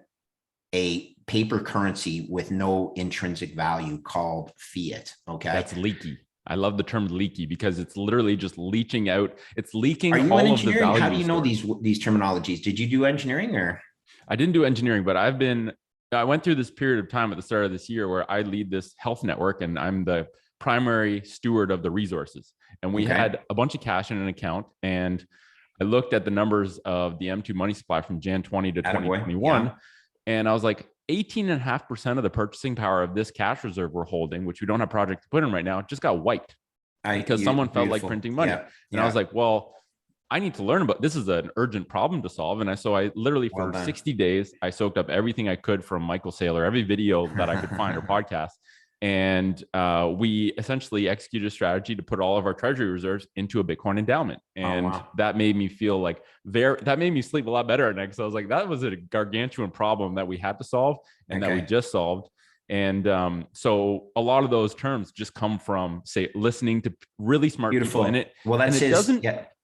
a paper currency with no intrinsic value called fiat. Okay. That's leaky. I love the term leaky because it's literally just leaching out. It's leaking. Are you an engineer? How do you know these terminologies? Did you do engineering or? I didn't do engineering, but I went through this period of time at the start of this year where I lead this health network and I'm the primary steward of the resources. And we had a bunch of cash in an account, and I looked at the numbers of the M2 money supply from Jan 20 to 2021. Yeah. And I was like, 18.5% of the purchasing power of this cash reserve we're holding, which we don't have project to put in right now, just got wiped because someone felt like printing money. Yeah. And I was like, well, I need to learn about this. Is an urgent problem to solve. And so I literally for 60 days, I soaked up everything I could from Michael Saylor, every video that I could find or podcast. And we essentially executed a strategy to put all of our treasury reserves into a Bitcoin endowment. And that made me feel like that made me sleep a lot better at night. So I was like, that was a gargantuan problem that we had to solve and that we just solved. And so a lot of those terms just come from, say, listening to really smart people. And that's his thing.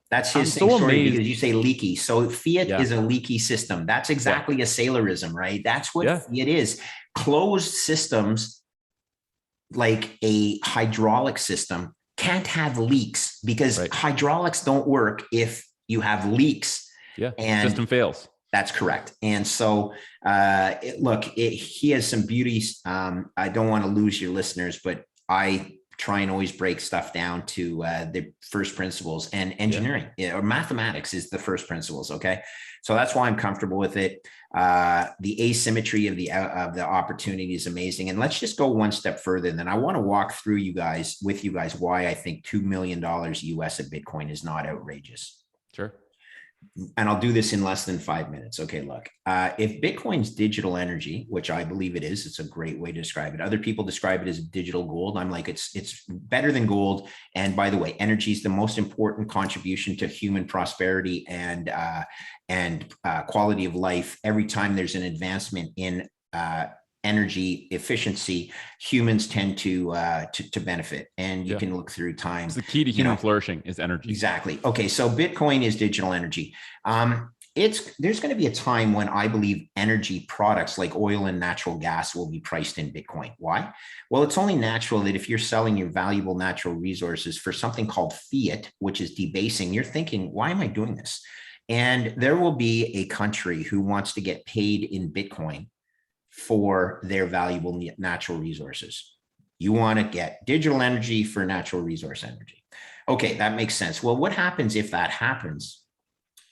Sorry, because you say leaky. So fiat is a leaky system. That's exactly a Sailorism, right? That's what fiat is. Closed systems, like a hydraulic system, can't have leaks, because hydraulics don't work if you have leaks. And system fails. That's correct. And so, he has some beauties. I don't want to lose your listeners, but I try and always break stuff down to the first principles, and engineering or mathematics is the first principles. Okay. So that's why I'm comfortable with it. The asymmetry of the opportunity is amazing. And let's just go one step further. And then I want to walk through with you guys, why I think $2 million US of Bitcoin is not outrageous. Sure. And I'll do this in less than 5 minutes. Okay, look, if Bitcoin's digital energy, which I believe it is, it's a great way to describe it. Other people describe it as digital gold. I'm like, it's better than gold. And by the way, energy is the most important contribution to human prosperity and quality of life. Every time there's an advancement in energy efficiency, humans tend to benefit, and you can look through time. It's the key to human flourishing is energy. Exactly. Okay, so Bitcoin is digital energy. There's going to be a time when I believe energy products like oil and natural gas will be priced in Bitcoin. Why? Well, it's only natural that if you're selling your valuable natural resources for something called fiat, which is debasing, you're thinking, why am I doing this? And there will be a country who wants to get paid in Bitcoin for their valuable natural resources. You want to get digital energy for natural resource energy. Okay, that makes sense. Well, what happens if that happens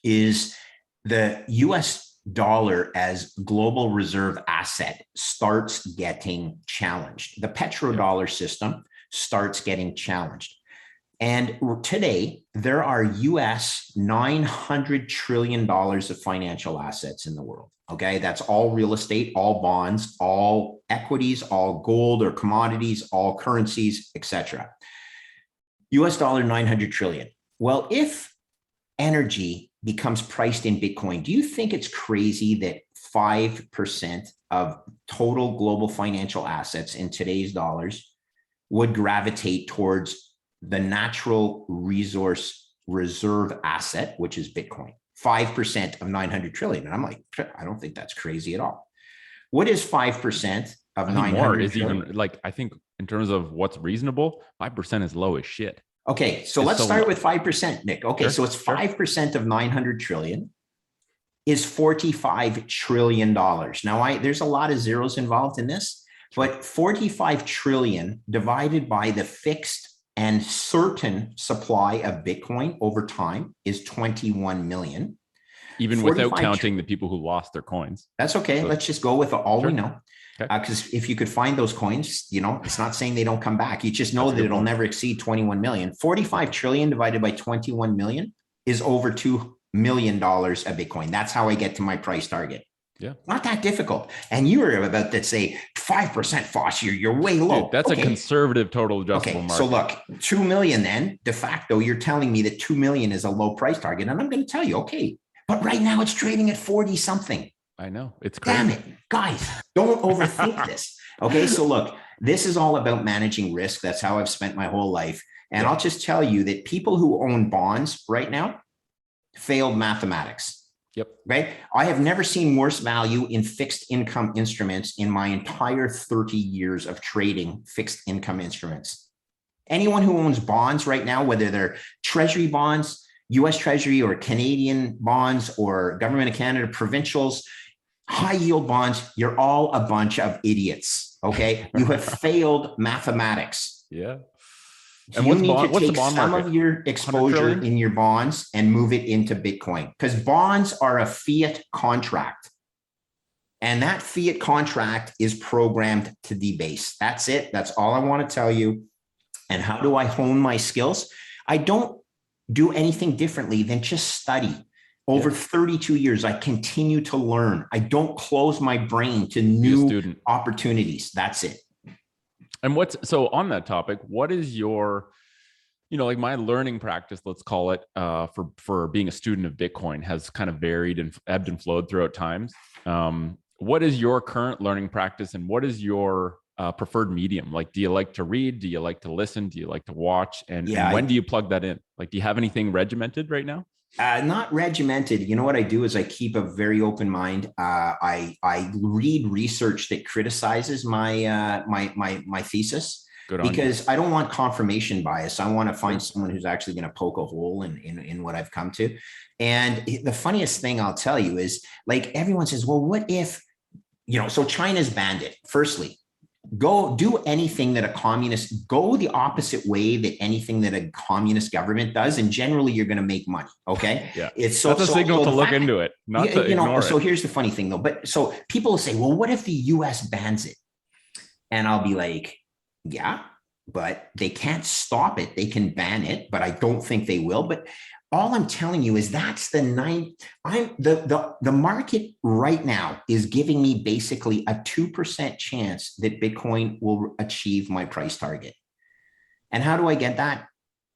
is the US dollar as global reserve asset starts getting challenged. The petrodollar system starts getting challenged. And today, there are US $900 trillion of financial assets in the world. Okay, that's all real estate, all bonds, all equities, all gold or commodities, all currencies, etc. US dollar 900 trillion. Well, if energy becomes priced in Bitcoin, do you think it's crazy that 5% of total global financial assets in today's dollars would gravitate towards the natural resource reserve asset, which is Bitcoin? 5% of 900 trillion. And I'm like, I don't think that's crazy at all. What is 5% of 900 is trillion? Even like, I think in terms of what's reasonable, 5% is low as shit. Okay, so let's start with 5%, Nick. Okay, so it's 5% of 900 trillion is $45 trillion. Now, there's a lot of zeros involved in this, but 45 trillion divided by the fixed and certain supply of Bitcoin over time is 21 million. Even without counting the people who lost their coins. That's okay. So let's just go with all we know. Because if you could find those coins, it's not saying they don't come back. You just know that it'll never exceed 21 million. 45 trillion divided by 21 million is over $2 million a Bitcoin. That's how I get to my price target. Yeah. Not that difficult. And you were about to say 5%, Foss, you're way low. Dude, that's a conservative total adjustable market. So look, 2 million then, de facto, you're telling me that 2 million is a low price target. And I'm going to tell you, okay, but right now it's trading at 40 something. I know. It's crazy. Damn it, guys, don't overthink this. Okay, so look, this is all about managing risk. That's how I've spent my whole life. And I'll just tell you that people who own bonds right now failed mathematics. Yep. Right. I have never seen worse value in fixed income instruments in my entire 30 years of trading fixed income instruments. Anyone who owns bonds right now, whether they're treasury bonds, US Treasury or Canadian bonds or Government of Canada, provincials, high yield bonds, you're all a bunch of idiots. Okay. You have failed mathematics. Yeah. And you need to take some of your exposure in your bonds and move it into Bitcoin, because bonds are a fiat contract. And that fiat contract is programmed to debase. That's it. That's all I want to tell you. And how do I hone my skills? I don't do anything differently than just study. Over 32 years, I continue to learn. I don't close my brain to new opportunities. That's it. And so on that topic, what is your, like my learning practice, let's call it, for being a student of Bitcoin has kind of varied and ebbed and flowed throughout times. What is your current learning practice, and what is your preferred medium? Like, do you like to read? Do you like to listen? Do you like to watch? And when do you plug that in? Like, do you have anything regimented right now? Not regimented. You know what I do is I keep a very open mind. I read research that criticizes my thesis, because I don't want confirmation bias. I want to find someone who's actually going to poke a hole in what I've come to. And the funniest thing I'll tell you is, like, everyone says, well, what if, so China's banned it. Firstly, go do anything that go the opposite way that anything that a communist government does, and generally you're going to make money. Okay. Yeah. It's that's a signal to look into it, not to ignore it. So here's the funny thing though. But so people will say, well, what if the US bans it? And I'll be like, yeah, but they can't stop it. They can ban it, but I don't think they will. But all I'm telling you is that's the market right now is giving me basically a 2% chance that Bitcoin will achieve my price target. And how do I get that?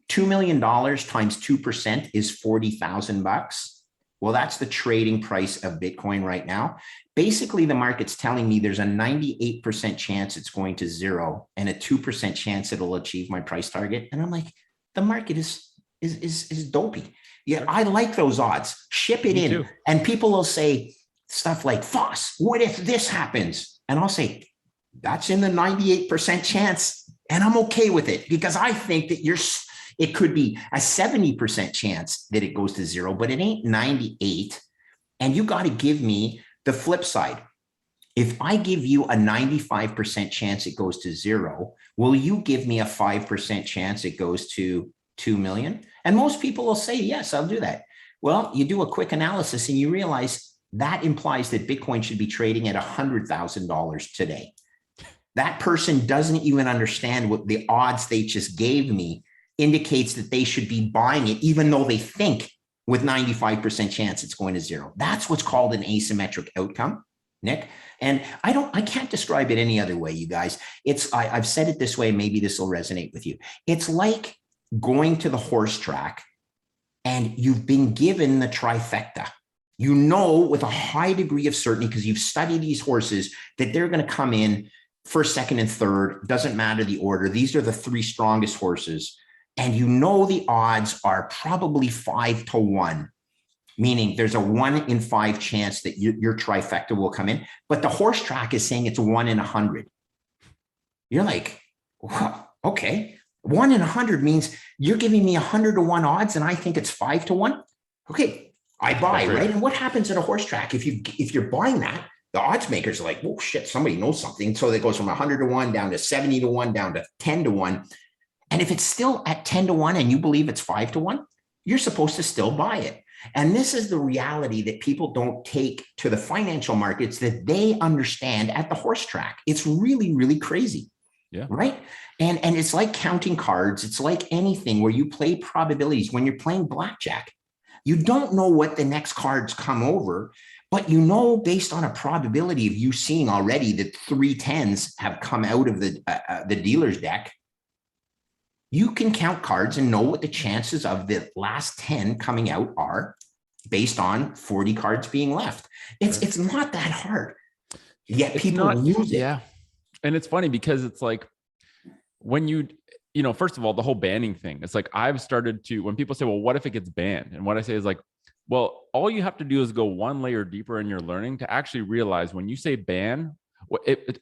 $2 million times 2% is $40,000. Well, that's the trading price of Bitcoin right now. Basically, the market's telling me there's a 98% chance it's going to zero and a 2% chance it'll achieve my price target. And I'm like, the market is dopey. Yeah, I like those odds. Ship it in. And people will say stuff like, Foss, what if this happens? And I'll say, that's in the 98% chance. And I'm okay with it, because I think that it could be a 70% chance that it goes to zero, but it ain't 98. And you got to give me the flip side. If I give you a 95% chance it goes to zero, will you give me a 5% chance it goes to 2 million? And most people will say, yes, I'll do that. Well, you do a quick analysis and you realize that implies that Bitcoin should be trading at $100,000 today. That person doesn't even understand what the odds they just gave me indicates that they should be buying it, even though they think with 95% chance it's going to zero. That's what's called an asymmetric outcome, Nick. And I can't describe it any other way, you guys. I've said it this way, maybe this will resonate with you. It's like going to the horse track and you've been given the trifecta. You know, with a high degree of certainty, because you've studied these horses, that they're going to come in first, second, and third. Doesn't matter the order. These are the three strongest horses. And you know the odds are probably 5-1, meaning there's a 1 in 5 chance that your trifecta will come in. But the horse track is saying it's 1 in 100. You're like, well, okay. 1 in 100 means you're giving me 100-1 odds and I think it's 5-1. Okay, I buy, right? And what happens at a horse track? If you're buying that, the odds makers are like, oh shit, somebody knows something. So it goes from 100-1 down to 70-1 down to 10-1. And if it's still at 10-1 and you believe it's 5-1, you're supposed to still buy it. And this is the reality that people don't take to the financial markets that they understand at the horse track. It's really, really crazy. Yeah. Right. And it's like counting cards. It's like anything where you play probabilities. When you're playing blackjack, you don't know what the next cards come over, but you know, based on a probability of you seeing already that 3 10s have come out of the dealer's deck, you can count cards and know what the chances of the last 10 coming out are based on 40 cards being left. It's not that hard. Yet people use it. Yeah. And it's funny because it's like when first of all, the whole banning thing, it's like I've started to, when people say, well, what if it gets banned? And what I say is like, well, all you have to do is go one layer deeper in your learning to actually realize when you say ban,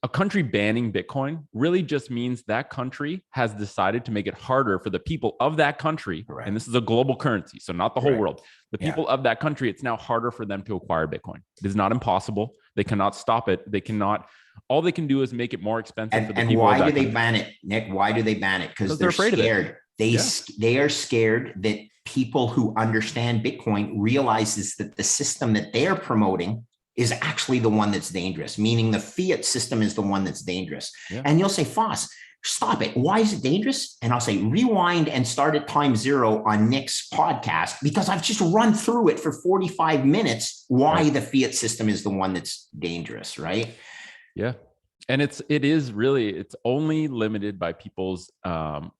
a country banning Bitcoin really just means that country has decided to make it harder for the people of that country. Correct. And this is a global currency, so not the whole world. The people of that country, it's now harder for them to acquire Bitcoin. It is not impossible. They cannot stop it. They cannot. All they can do is make it more expensive for the people. And why do they ban it, Nick? Why do they ban it? Because they're afraid scared. Of it. They are scared that people who understand Bitcoin realizes that the system that they're promoting is actually the one that's dangerous, meaning the fiat system is the one that's dangerous. Yeah. And you'll say, Foss, stop it. Why is it dangerous? And I'll say, rewind and start at time 0 on Nick's podcast, because I've just run through it for 45 minutes, why the fiat system is the one that's dangerous, right? Yeah. And it's only limited by people's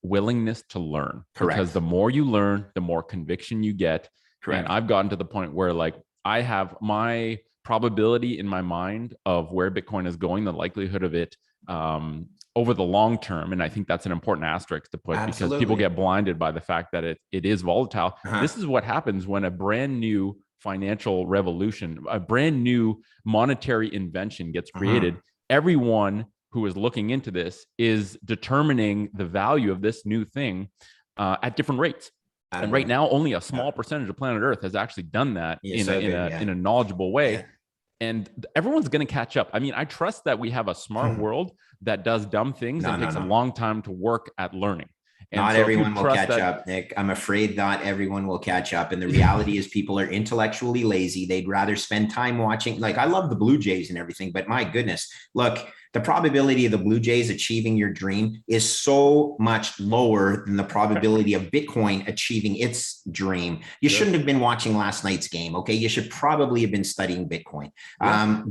willingness to learn. Correct. Because the more you learn, the more conviction you get. Correct. And I've gotten to the point where like I have my probability in my mind of where Bitcoin is going, the likelihood of it over the long term. And I think that's an important asterisk to put. Absolutely. Because people get blinded by the fact that it is volatile. This is what happens when a brand new financial revolution, a brand new monetary invention gets created. Everyone who is looking into this is determining the value of this new thing at different rates. And right now, only a small percentage of planet Earth has actually done that in a knowledgeable way. Yeah. And everyone's going to catch up. I mean, I trust that we have a smart world that does dumb things and takes a long time to work at learning. And not everyone will catch up, Nick. I'm afraid not everyone will catch up. And the reality is people are intellectually lazy. They'd rather spend time watching. Like, I love the Blue Jays and everything, but my goodness, look, the probability of the Blue Jays achieving your dream is so much lower than the probability of Bitcoin achieving its dream. You shouldn't have been watching last night's game. Okay. You should probably have been studying Bitcoin.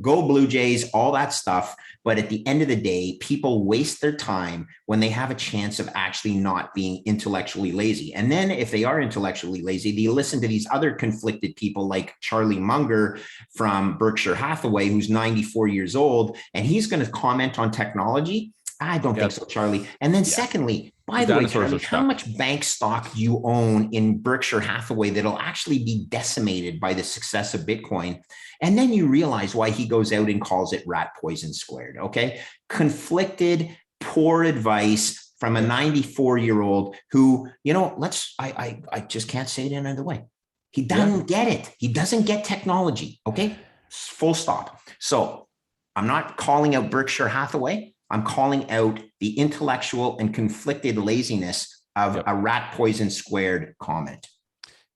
Go Blue Jays, all that stuff. But at the end of the day, people waste their time when they have a chance of actually not being intellectually lazy. And then if they are intellectually lazy, they listen to these other conflicted people like Charlie Munger from Berkshire Hathaway, who's 94 years old, and he's going to comment on technology. I don't think so, Charlie. And then secondly, by the way, Charlie, how much bank stock do you own in Berkshire Hathaway that'll actually be decimated by the success of Bitcoin? And then you realize why he goes out and calls it rat poison squared. Okay. Conflicted, poor advice from a 94-year-old who, you know, I just can't say it any other way. He doesn't get it. He doesn't get technology. Okay. Full stop. So I'm not calling out Berkshire Hathaway. I'm calling out the intellectual and conflicted laziness of a rat poison squared comment.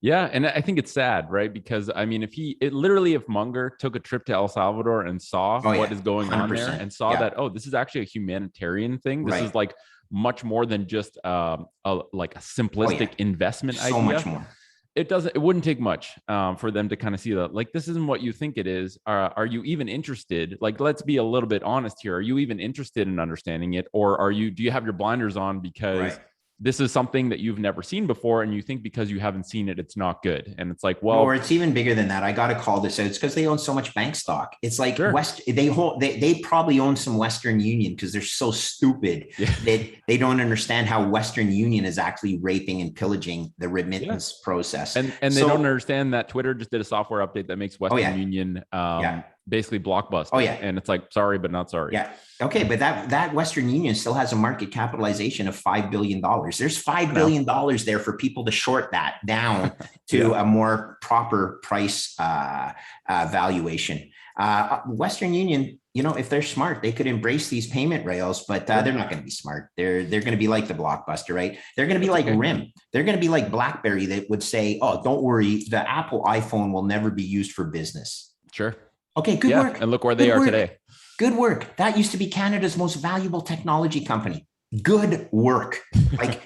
Yeah. And I think it's sad, right? Because I mean, if Munger took a trip to El Salvador and saw what is going on there and saw that, oh, this is actually a humanitarian thing. This is like much more than just a simplistic investment idea. So much more. It wouldn't take much for them to kind of see that, like, this isn't what you think it is. Are you even interested? Like, let's be a little bit honest here. Are you even interested in understanding it? Or do you have your blinders on because this is something that you've never seen before, and you think because you haven't seen it, it's not good? And it's like, well, or it's even bigger than that. I got to call this out. It's because they own so much bank stock. It's like they probably own some Western Union because they're so stupid that they don't understand how Western Union is actually raping and pillaging the remittance process. And they don't understand that Twitter just did a software update that makes Western Union basically blockbuster. And it's like, sorry, but not sorry. Okay, but that Western Union still has a market capitalization of $5 billion. There's $5 billion there for people to short that down to a more proper price valuation. Western Union, you know, if they're smart, they could embrace these payment rails, but they're not going to be smart. They're going to be like the Blockbuster, right? They're going to be like RIM. They're going to be like BlackBerry that would say, oh, don't worry, the Apple iPhone will never be used for business. Sure. Okay, good work. And look where they are today. Good work. That used to be Canada's most valuable technology company. Good work. Like,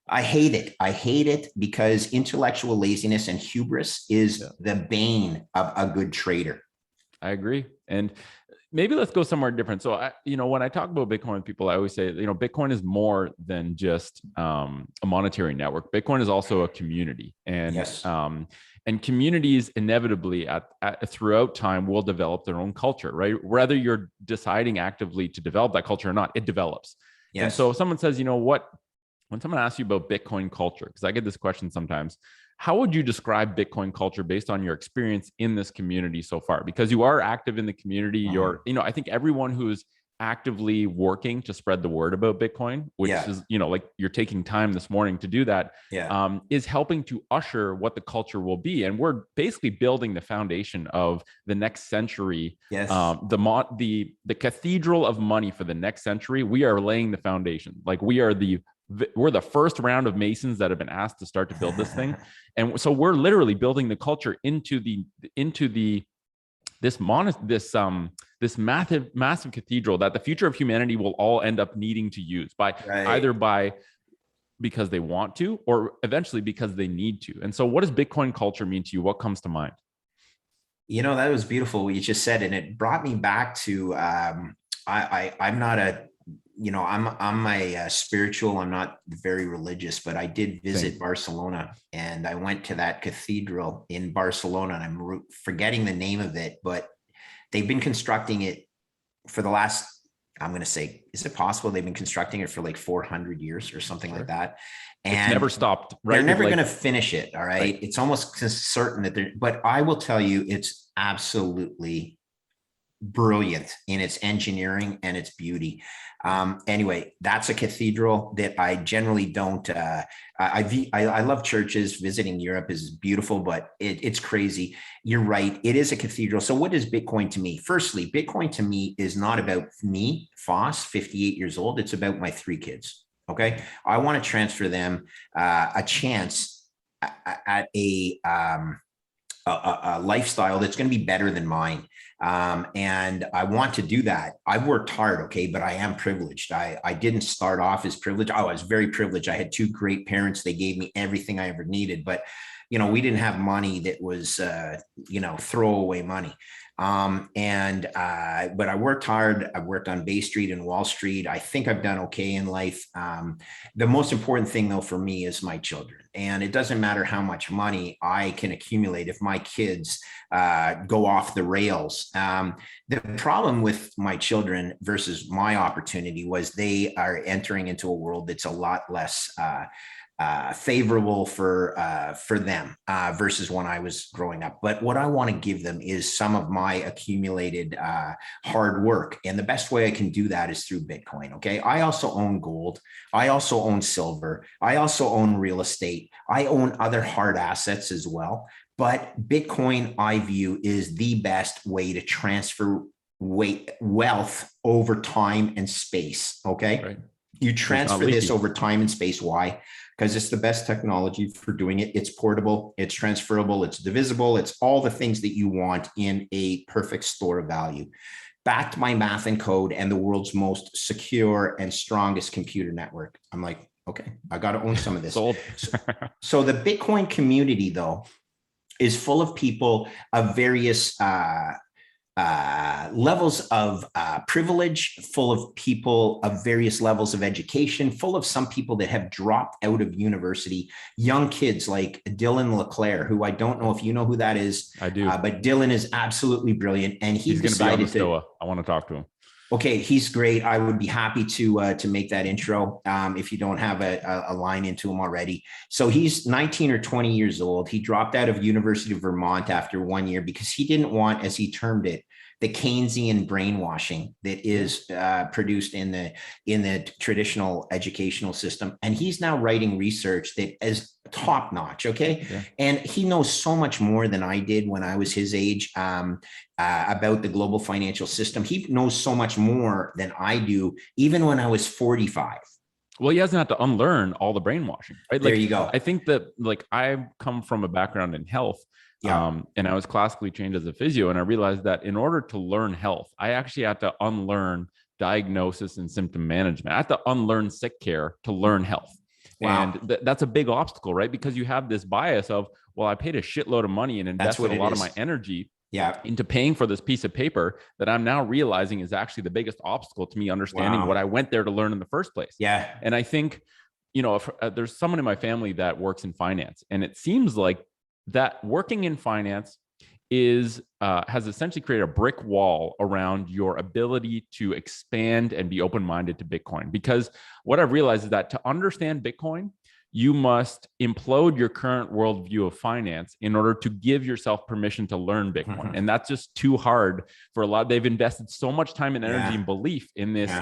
I hate it. I hate it because intellectual laziness and hubris is the bane of a good trader. I agree. And maybe let's go somewhere different. So, when I talk about Bitcoin with people, I always say, Bitcoin is more than just a monetary network. Bitcoin is also a community. And communities inevitably throughout time will develop their own culture, right? Whether you're deciding actively to develop that culture or not, it develops. Yes. And so if someone says, when someone asks you about Bitcoin culture, because I get this question sometimes, how would you describe Bitcoin culture based on your experience in this community so far? Because you are active in the community. I think everyone who's actively working to spread the word about Bitcoin, which is, like you're taking time this morning to do that, is helping to usher what the culture will be. And we're basically building the foundation of the next century. The cathedral of money for the next century. We are laying the foundation. Like we're the first round of Masons that have been asked to start to build this thing. And so we're literally building the culture into this massive cathedral that the future of humanity will all end up needing to use either because they want to, or eventually because they need to. And so what does Bitcoin culture mean to you? What comes to mind? That was beautiful what you just said. And it brought me back to I'm not a, I'm a spiritual. I'm not very religious, but I did visit Barcelona, and I went to that cathedral in Barcelona, and I'm forgetting the name of it, but they've been constructing it for the last, I'm going to say, is it possible they've been constructing it for like 400 years or something like that? And it's never stopped, right? They're never going to finish it. All right. It's almost certain that but I will tell you, it's absolutely brilliant in its engineering and its beauty. Anyway, that's a cathedral that I generally don't. I love churches. Visiting Europe is beautiful, but it's crazy. You're right. It is a cathedral. So, what is Bitcoin to me? Firstly, Bitcoin to me is not about me, Foss, 58 years old. It's about my 3 kids. Okay, I want to transfer them a chance at a lifestyle that's going to be better than mine. And I want to do that. I've worked hard, okay, but I am privileged. I didn't start off as privileged. Oh, I was very privileged. I had 2 great parents. They gave me everything I ever needed, but we didn't have money that was, throwaway money. But I worked hard. I worked on Bay Street and Wall Street. I think I've done okay in life. The most important thing though, for me is my children. And it doesn't matter how much money I can accumulate if my kids go off the rails. The problem with my children versus my opportunity was they are entering into a world that's a lot less favorable for them versus when I was growing up. But what I want to give them is some of my accumulated hard work. And the best way I can do that is through Bitcoin. Okay. I also own gold. I also own silver. I also own real estate. I own other hard assets as well. But Bitcoin, I view, is the best way to transfer wealth over time and space. Okay. Right. You transfer this over time and space. Why? Because it's the best technology for doing it. It's portable, it's transferable, it's divisible, it's all the things that you want in a perfect store of value. Backed by math and code and the world's most secure and strongest computer network. I'm like, okay, I got to own some of this. So the Bitcoin community, though, is full of people of various levels of privilege, full of people of various levels of education, full of some people that have dropped out of university, young kids like Dylan LeClaire, who I don't know if you know who that is. I do. But Dylan is absolutely brilliant. And he's decided to be on the Stoa. I want to talk to him. Okay, he's great. I would be happy to make that intro if you don't have a line into him already. So he's 19 or 20 years old. He dropped out of University of Vermont after 1 year because he didn't want, as he termed it, the Keynesian brainwashing that is produced in the traditional educational system. And he's now writing research that is top notch. Okay. Yeah. And he knows so much more than I did when I was his age about the global financial system. He knows so much more than I do, even when I was 45. Well, he doesn't have to unlearn all the brainwashing, right? There you go. I think that I've come from a background in health. Yeah. And I was classically trained as a physio. And I realized that in order to learn health, I actually had to unlearn diagnosis and symptom management. I had to unlearn sick care to learn health. Wow. And that's a big obstacle, right? Because you have this bias of, well, I paid a shitload of money and invested a lot of my energy into paying for this piece of paper that I'm now realizing is actually the biggest obstacle to me understanding what I went there to learn in the first place. Yeah. And I think, if there's someone in my family that works in finance, and it seems like that working in finance has essentially created a brick wall around your ability to expand and be open-minded to Bitcoin. Because what I've realized is that to understand Bitcoin, you must implode your current worldview of finance in order to give yourself permission to learn Bitcoin. Mm-hmm. And that's just too hard for a lot. They've invested so much time and energy and belief in this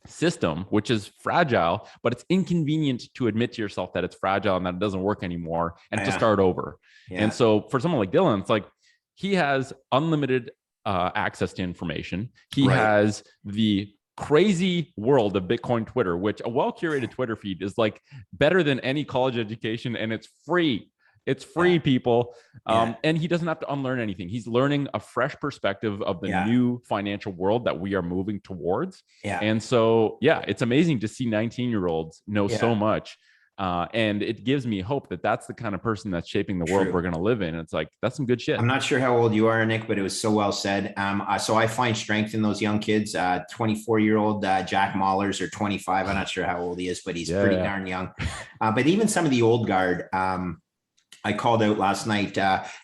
system, which is fragile, but it's inconvenient to admit to yourself that it's fragile and that it doesn't work anymore and to start over. And so for someone like Dylan, it's like he has unlimited access to information. He has the crazy world of Bitcoin Twitter, which a well-curated Twitter feed is like better than any college education, and it's free. It's free, people. And he doesn't have to unlearn anything. He's learning a fresh perspective of the new financial world that we are moving towards. And so, it's amazing to see 19-year-olds know so much. And it gives me hope that that's the kind of person that's shaping the world True. we're going to live in. It's like, that's some good shit. I'm not sure how old you are, Nick, but it was so well said. So I find strength in those young kids. 24-year-old Jack Mahlers, or 25. I'm not sure how old he is, but he's pretty darn young. But even some of the old guard, I called out last night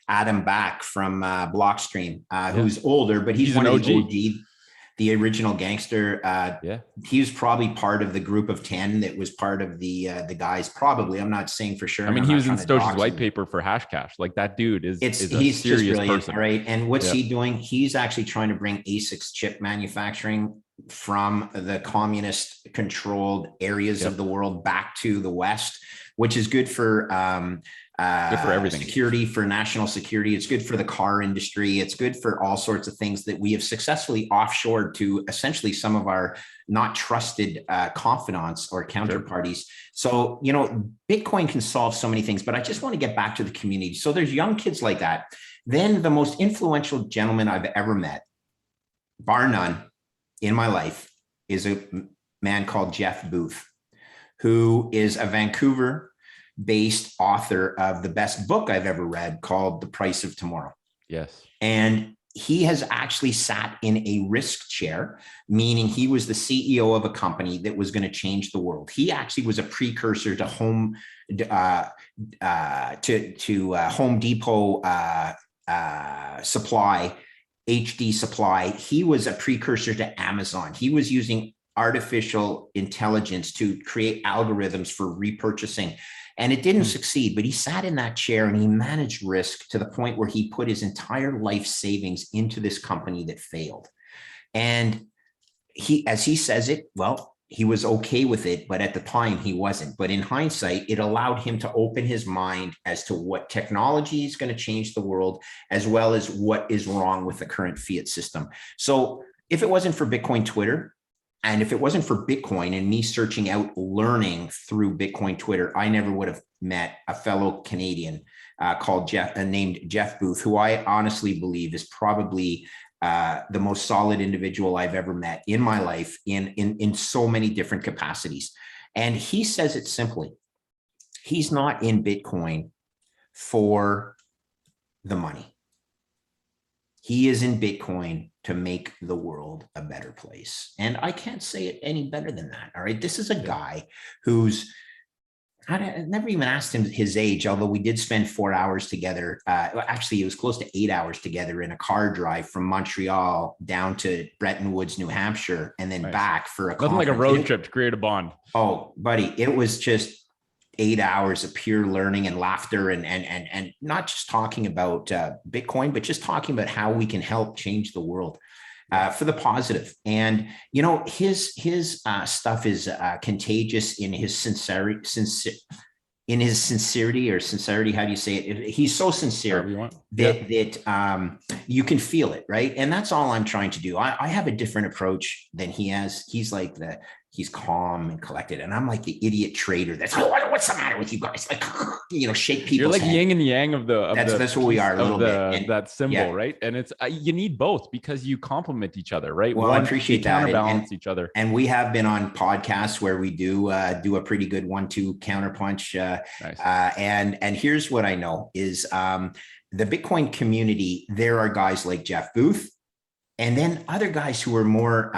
Adam Back from Blockstream, who's older, but he's one of the OG, the original gangster. He was probably part of the group of 10 that was part of the guys. Probably, I'm not saying for sure. I mean, he was in Stosh's white paper for Hashcash. Like, that dude is he's a serious brilliant, person, right? And what's he doing? He's actually trying to bring ASICs chip manufacturing from the communist controlled areas of the world back to the West, which is good for everything. Security, for national security. It's good for the car industry. It's good for all sorts of things that we have successfully offshored to essentially some of our not trusted confidants or counterparties. So, you know, Bitcoin can solve so many things, but I just want to get back to the community. So there's young kids like that. Then the most influential gentleman I've ever met, bar none, in my life, is a man called Jeff Booth, who is a Vancouver-based author of the best book I've ever read, called The Price of Tomorrow. Yes. And he has actually sat in a risk chair, meaning he was the CEO of a company that was going to change the world. He actually was a precursor to Home Depot supply, HD supply. He was a precursor to Amazon. He was using artificial intelligence to create algorithms for repurchasing. And it didn't succeed, but he sat in that chair and he managed risk to the point where he put his entire life savings into this company that failed. And he, as he says it, well, he was okay with it, but at the time he wasn't. But in hindsight, it allowed him to open his mind as to what technology is going to change the world, as well as what is wrong with the current fiat system. So if it wasn't for Bitcoin Twitter, and if it wasn't for Bitcoin and me searching out learning through Bitcoin Twitter, I never would have met a fellow Canadian named Jeff Booth, who I honestly believe is probably the most solid individual I've ever met in my life in so many different capacities. And he says it simply. He's not in Bitcoin for the money. He is in Bitcoin to make the world a better place. And I can't say it any better than that. All right. This is a guy who's, I never even asked him his age, although we did spend 4 hours together. Actually, it was close to 8 hours together in a car drive from Montreal down to Bretton Woods, New Hampshire, and then back for a nothing like a road trip to create a bond. Oh, buddy, it was just 8 hours of pure learning and laughter, and not just talking about Bitcoin, but just talking about how we can help change the world for the positive. And, you know, his stuff is contagious in his sincerity. How do you say it? He's so sincere that you can feel it, right? And that's all I'm trying to do. I have a different approach than he has. He's calm and collected, and I'm like the idiot trader that's, what's the matter with you guys? Like, you know, shake people's You're like head. yin and yang of the that's what we are, a little bit. That symbol, right? And it's you need both because you complement each other, right? Well, I appreciate that. Counterbalance each other. And we have been on podcasts where we do a pretty good 1-2 counterpunch. Nice. And here's what I know is the Bitcoin community. There are guys like Jeff Booth, and then other guys who are more.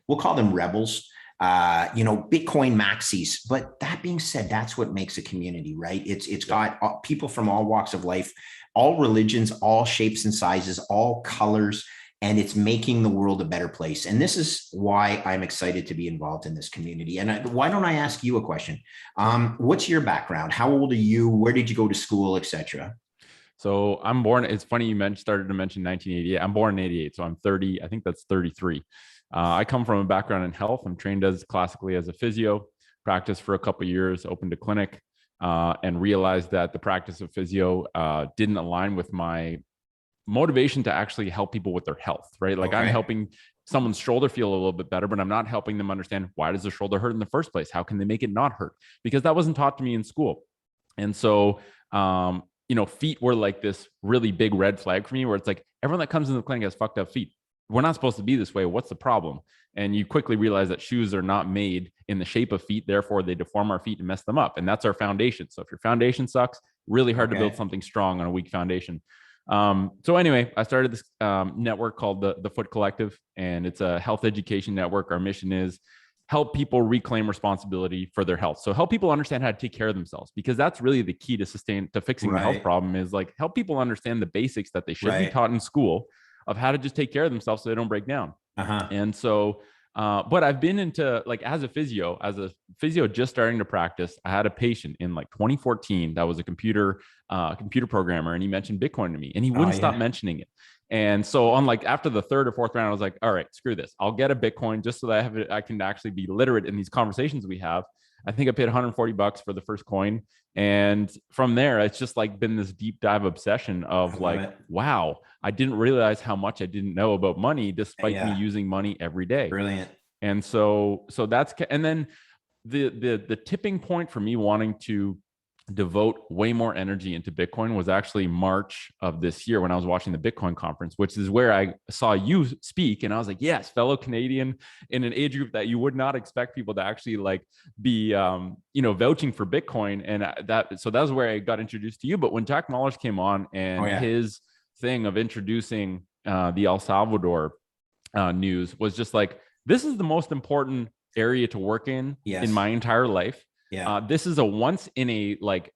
We'll call them rebels, Bitcoin maxis. But that being said, that's what makes a community, right? It's got people from all walks of life, all religions, all shapes and sizes, all colors, and it's making the world a better place. And this is why I'm excited to be involved in this community. And why don't I ask you a question? What's your background? How old are you? Where did you go to school, etc.? So I'm born. It's funny you started to mention 1988. I'm born in 88, so I'm 30. I think that's 33. I come from a background in health. I'm trained classically as a physio, practiced for a couple of years, opened a clinic, and realized that the practice of physio didn't align with my motivation to actually help people with their health, right? Like I'm helping someone's shoulder feel a little bit better, but I'm not helping them understand why does the shoulder hurt in the first place? How can they make it not hurt? Because that wasn't taught to me in school. And so, feet were like this really big red flag for me where it's like everyone that comes in the clinic has fucked up feet. we're not supposed to be this way. What's the problem? And you quickly realize that shoes are not made in the shape of feet. Therefore, they deform our feet and mess them up. And that's our foundation. So if your foundation sucks, really hard to build something strong on a weak foundation. So anyway, I started this network called the Foot Collective, and it's a health education network. Our mission is help people reclaim responsibility for their health. So help people understand how to take care of themselves, because that's really the key to fixing the health problem, is like help people understand the basics that they should be taught in school of how to just take care of themselves so they don't break down. And so, but I've been into, like, as a physio just starting to practice. I had a patient in like 2014 that was a computer programmer, and he mentioned Bitcoin to me, and he wouldn't stop mentioning it. And so on, like, after the third or fourth round, I was like, all right, screw this. I'll get a Bitcoin just so that I can actually be literate in these conversations we have. I think I paid $140 for the first coin. And from there, it's just like been this deep dive obsession of like, wow, I didn't realize how much I didn't know about money, despite me using money every day. Brilliant. And so that's, and then the tipping point for me wanting to devote way more energy into Bitcoin was actually March of this year, when I was watching the Bitcoin conference, which is where I saw you speak. And I was like, yes, fellow Canadian in an age group that you would not expect people to actually like be, vouching for Bitcoin. And that was where I got introduced to you. But when Jack Mallers came on and his thing of introducing the El Salvador news was just like, this is the most important area to work in my entire life. This is a once in a like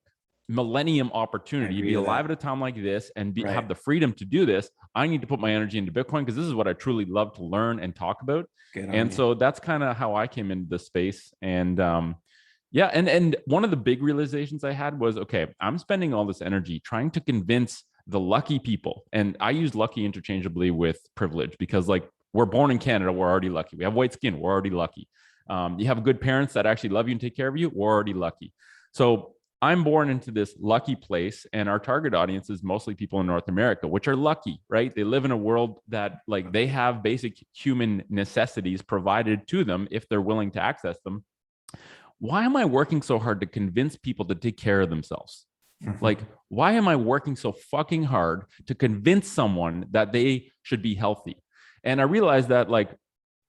millennium opportunity to be alive at a time like this and have the freedom to do this. I need to put my energy into Bitcoin because this is what I truly love to learn and talk about. And so that's kind of how I came into the space. And and one of the big realizations I had was, okay, I'm spending all this energy trying to convince the lucky people. And I use lucky interchangeably with privilege, because like, we're born in Canada, we're already lucky. We have white skin, we're already lucky. You have good parents that actually love you and take care of you, we're already lucky. So I'm born into this lucky place, and our target audience is mostly people in North America, which are lucky, right? They live in a world that like they have basic human necessities provided to them if they're willing to access them. Why am I working so hard to convince people to take care of themselves? Like, why am I working so fucking hard to convince someone that they should be healthy? And I realized that like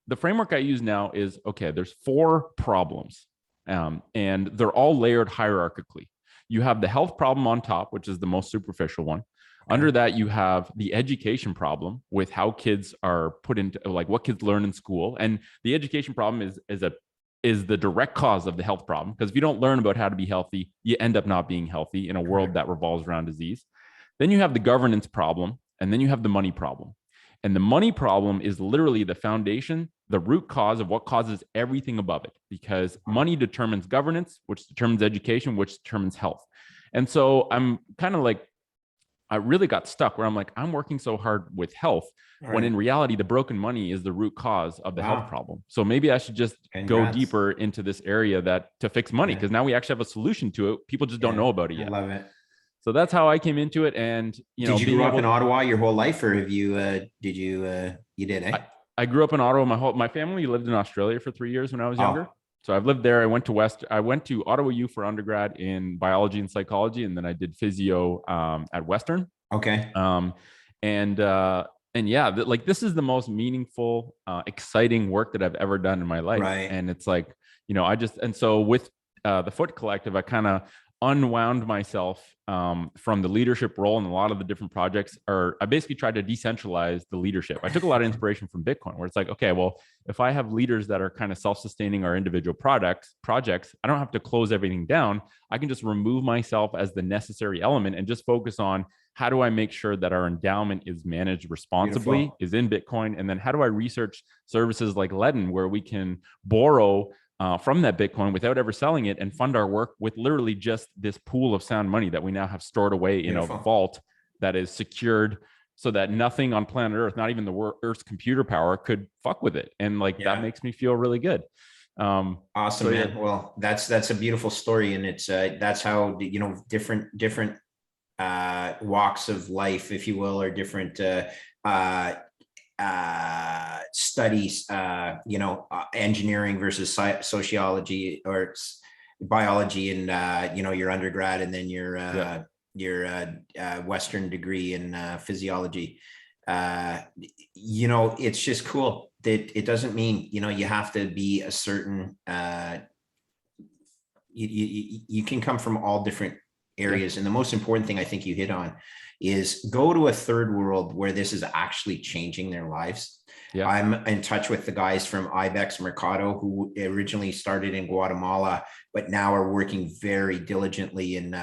the framework I use now is, okay, there's 4 problems, and they're all layered hierarchically. You have the health problem on top, which is the most superficial one. Under that, you have the education problem with how kids are put into, like, what kids learn in school. And the education problem is the direct cause of the health problem, because if you don't learn about how to be healthy, you end up not being healthy in a world that revolves around disease. Then you have the governance problem, and then you have the money problem. And the money problem is literally the foundation, the root cause of what causes everything above it, because money determines governance, which determines education, which determines health. And so I'm kind of like, I really got stuck where I'm like, I'm working so hard with health, when in reality, the broken money is the root cause of the health problem. So maybe I should just go deeper into this area to fix money, because now we actually have a solution to it. People just don't know about it yet. I love it. So that's how I came into it. And did you grow up in Ottawa your whole life, or have you you did? I grew up in Ottawa. My family lived in Australia for 3 years when I was younger. So I've lived there. I went to Ottawa U for undergrad in biology and psychology, and then I did physio at Western. Okay. And yeah, like, this is the most meaningful, exciting work that I've ever done in my life. Right. And it's like, and so with the Foot Collective, I kind of unwound myself from the leadership role in a lot of the different projects. I basically tried to decentralize the leadership. I took a lot of inspiration from Bitcoin, where it's like, okay, well, if I have leaders that are kind of self-sustaining our individual projects, I don't have to close everything down. I can just remove myself as the necessary element and just focus on, how do I make sure that our endowment is managed responsibly, is in Bitcoin? And then how do I research services like Ledden, where we can borrow from that Bitcoin without ever selling it, and fund our work with literally just this pool of sound money that we now have stored away in a vault that is secured, so that nothing on planet Earth, not even the Earth's computer power, could fuck with it. And like, that makes me feel really good. Awesome, man. Well, that's a beautiful story. And it's that's how, different walks of life, if you will, or different studies, engineering versus sociology or biology, and your undergrad, and then your Western degree in physiology. it's just cool that it doesn't mean, you have to be a certain, you can come from all different areas. Yeah. And the most important thing I think you hit on is go to a third world where this is actually changing their lives. Yeah. I'm in touch with the guys from Ibex Mercado, who originally started in Guatemala, but now are working very diligently in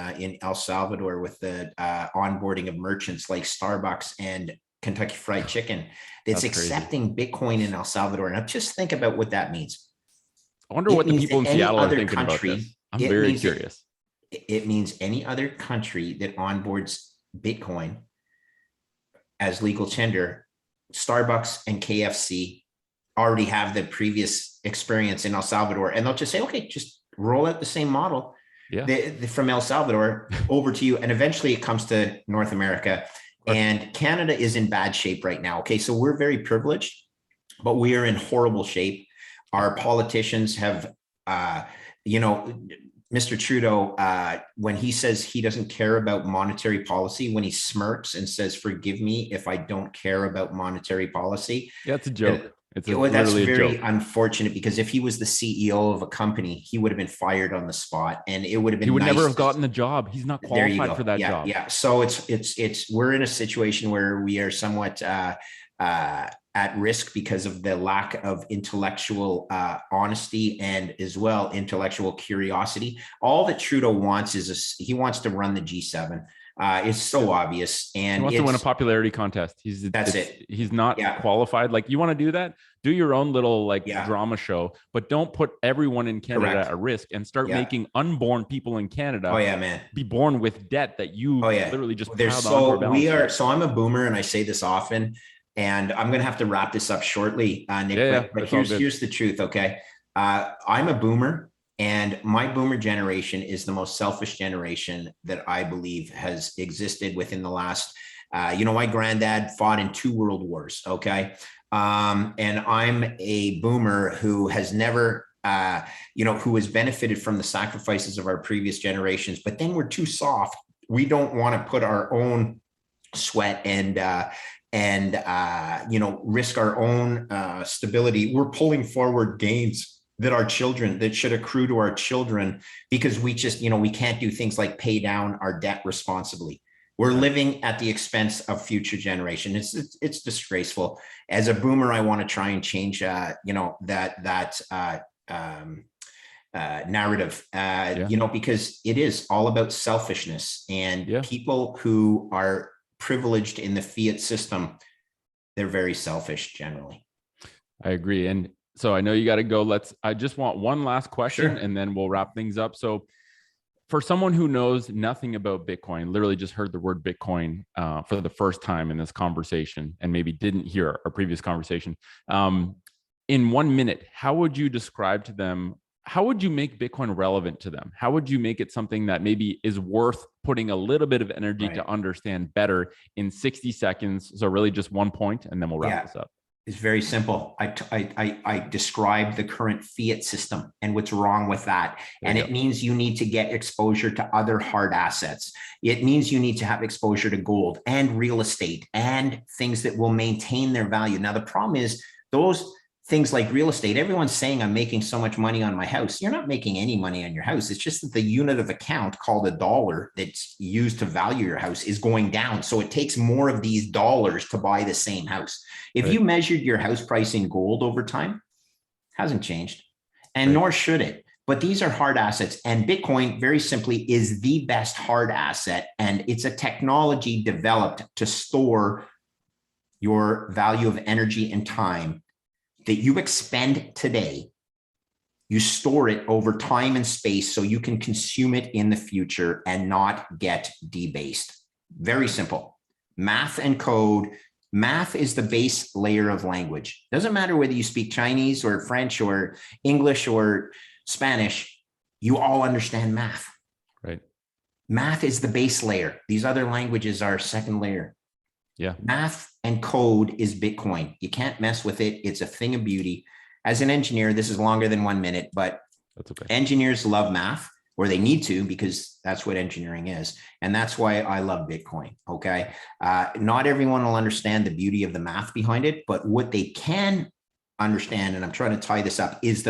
El Salvador with the onboarding of merchants like Starbucks and Kentucky Fried Chicken that's accepting Bitcoin in El Salvador. Now just think about what that means. I wonder what the people in Seattle are thinking about this. I'm very curious. It means any other country that onboards Bitcoin as legal tender, Starbucks and KFC already have the previous experience in El Salvador, and they'll just say, okay, just roll out the same model from El Salvador over to you. And eventually it comes to North America. And Canada is in bad shape right now. Okay, so we're very privileged, but we are in horrible shape. Our politicians have, Mr. Trudeau, when he says he doesn't care about monetary policy, when he smirks and says, forgive me if I don't care about monetary policy. Yeah, it's a joke. That's very unfortunate, because if he was the CEO of a company, he would have been fired on the spot, and it would have been. He would never have gotten the job. He's not qualified for that job. Yeah. So we're in a situation where we are somewhat at risk because of the lack of intellectual honesty and as well intellectual curiosity. All that Trudeau wants is he wants to run the G7. It's so obvious, and he wants to win a popularity contest. He's not qualified. Like, you want to do that? Do your own little drama show, but don't put everyone in Canada at risk and start making unborn people in Canada be born with debt that you literally just piled onto our balance sheet. So I'm a boomer, and I say this often, and I'm going to have to wrap this up shortly, Nick. But here's the truth. Okay, I'm a boomer. And my boomer generation is the most selfish generation that I believe has existed within the last, my granddad fought in 2 world wars. Okay. And I'm a boomer who has never, who has benefited from the sacrifices of our previous generations, but then we're too soft. We don't want to put our own sweat and risk our own stability. We're pulling forward gains that should accrue to our children, because we just, we can't do things like pay down our debt responsibly. We're living at the expense of future generation. It's disgraceful. As a boomer, I want to try and change, narrative, because it is all about selfishness, and people who are privileged in the fiat system, they're very selfish generally. I agree. And so I know you got to go. I just want one last question, and then we'll wrap things up. So for someone who knows nothing about Bitcoin, literally just heard the word Bitcoin for the first time in this conversation, and maybe didn't hear our previous conversation, in 1 minute, how would you describe to them, how would you make Bitcoin relevant to them? How would you make it something that maybe is worth putting a little bit of energy to understand better in 60 seconds? So really just one point, and then we'll wrap this up. It's very simple. I describe the current fiat system and what's wrong with that. And it means you need to get exposure to other hard assets. It means you need to have exposure to gold and real estate and things that will maintain their value. Now, the problem is those things like real estate, everyone's saying I'm making so much money on my house. You're not making any money on your house. It's just that the unit of account called a dollar that's used to value your house is going down. So it takes more of these dollars to buy the same house. If you measured your house price in gold over time, hasn't changed, and nor should it. But these are hard assets, and Bitcoin, very simply, is the best hard asset. And it's a technology developed to store your value of energy and time that you expend today. You store it over time and space so you can consume it in the future and not get debased. Very simple. Math and code. Math is the base layer of language. Doesn't matter whether you speak Chinese or French or English or Spanish, you all understand math. Right. Math is the base layer. These other languages are second layer. Yeah. Math and code is Bitcoin. You can't mess with it. It's a thing of beauty. As an engineer, this is longer than 1 minute, but that's okay. Engineers love math. or they need to, because that's what engineering is. And that's why I love Bitcoin. Okay. Not everyone will understand the beauty of the math behind it, but what they can understand, and I'm trying to tie this up, is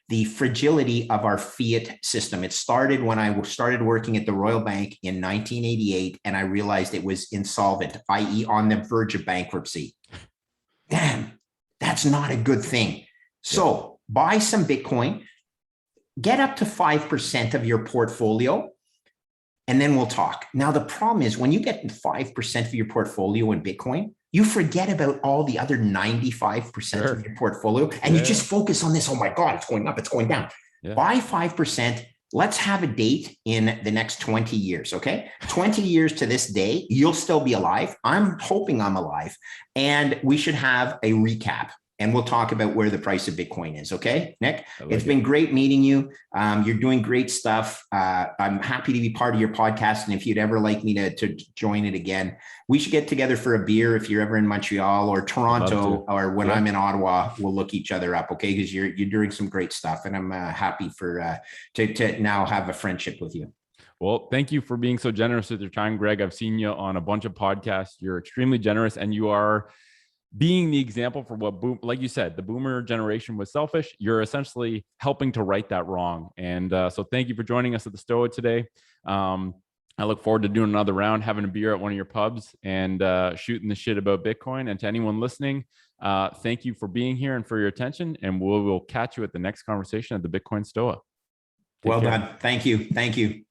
the fragility of our fiat system. It started when I started working at the Royal Bank in 1988, and I realized it was insolvent, i.e. on the verge of bankruptcy. Damn, that's not a good thing. So buy some Bitcoin, get up to 5% of your portfolio, and then we'll talk. Now, the problem is when you get 5% of your portfolio in Bitcoin, you forget about all the other 95% of your portfolio, and you just focus on this. Oh my God, it's going up, it's going down. Buy 5%. Let's have a date in the next 20 years, okay? 20 years to this day, you'll still be alive. I'm hoping I'm alive. And we should have a recap. And we'll talk about where the price of Bitcoin is. Okay, Nick, it's been great meeting you. You're doing great stuff. I'm happy to be part of your podcast. And if you'd ever like me to join it again, we should get together for a beer if you're ever in Montreal or Toronto, or when I'm in Ottawa, we'll look each other up. Okay, because you're doing some great stuff, and I'm happy for to now have a friendship with you. Well, thank you for being so generous with your time, Greg. I've seen you on a bunch of podcasts. You're extremely generous, and you are being the example for what, like you said, the boomer generation was selfish. You're essentially helping to right that wrong. And so thank you for joining us at the Stoa today. I look forward to doing another round, having a beer at one of your pubs, and shooting the shit about Bitcoin. And to anyone listening, thank you for being here and for your attention. And we'll catch you at the next conversation at the Bitcoin Stoa. Well done. Thank you. Thank you.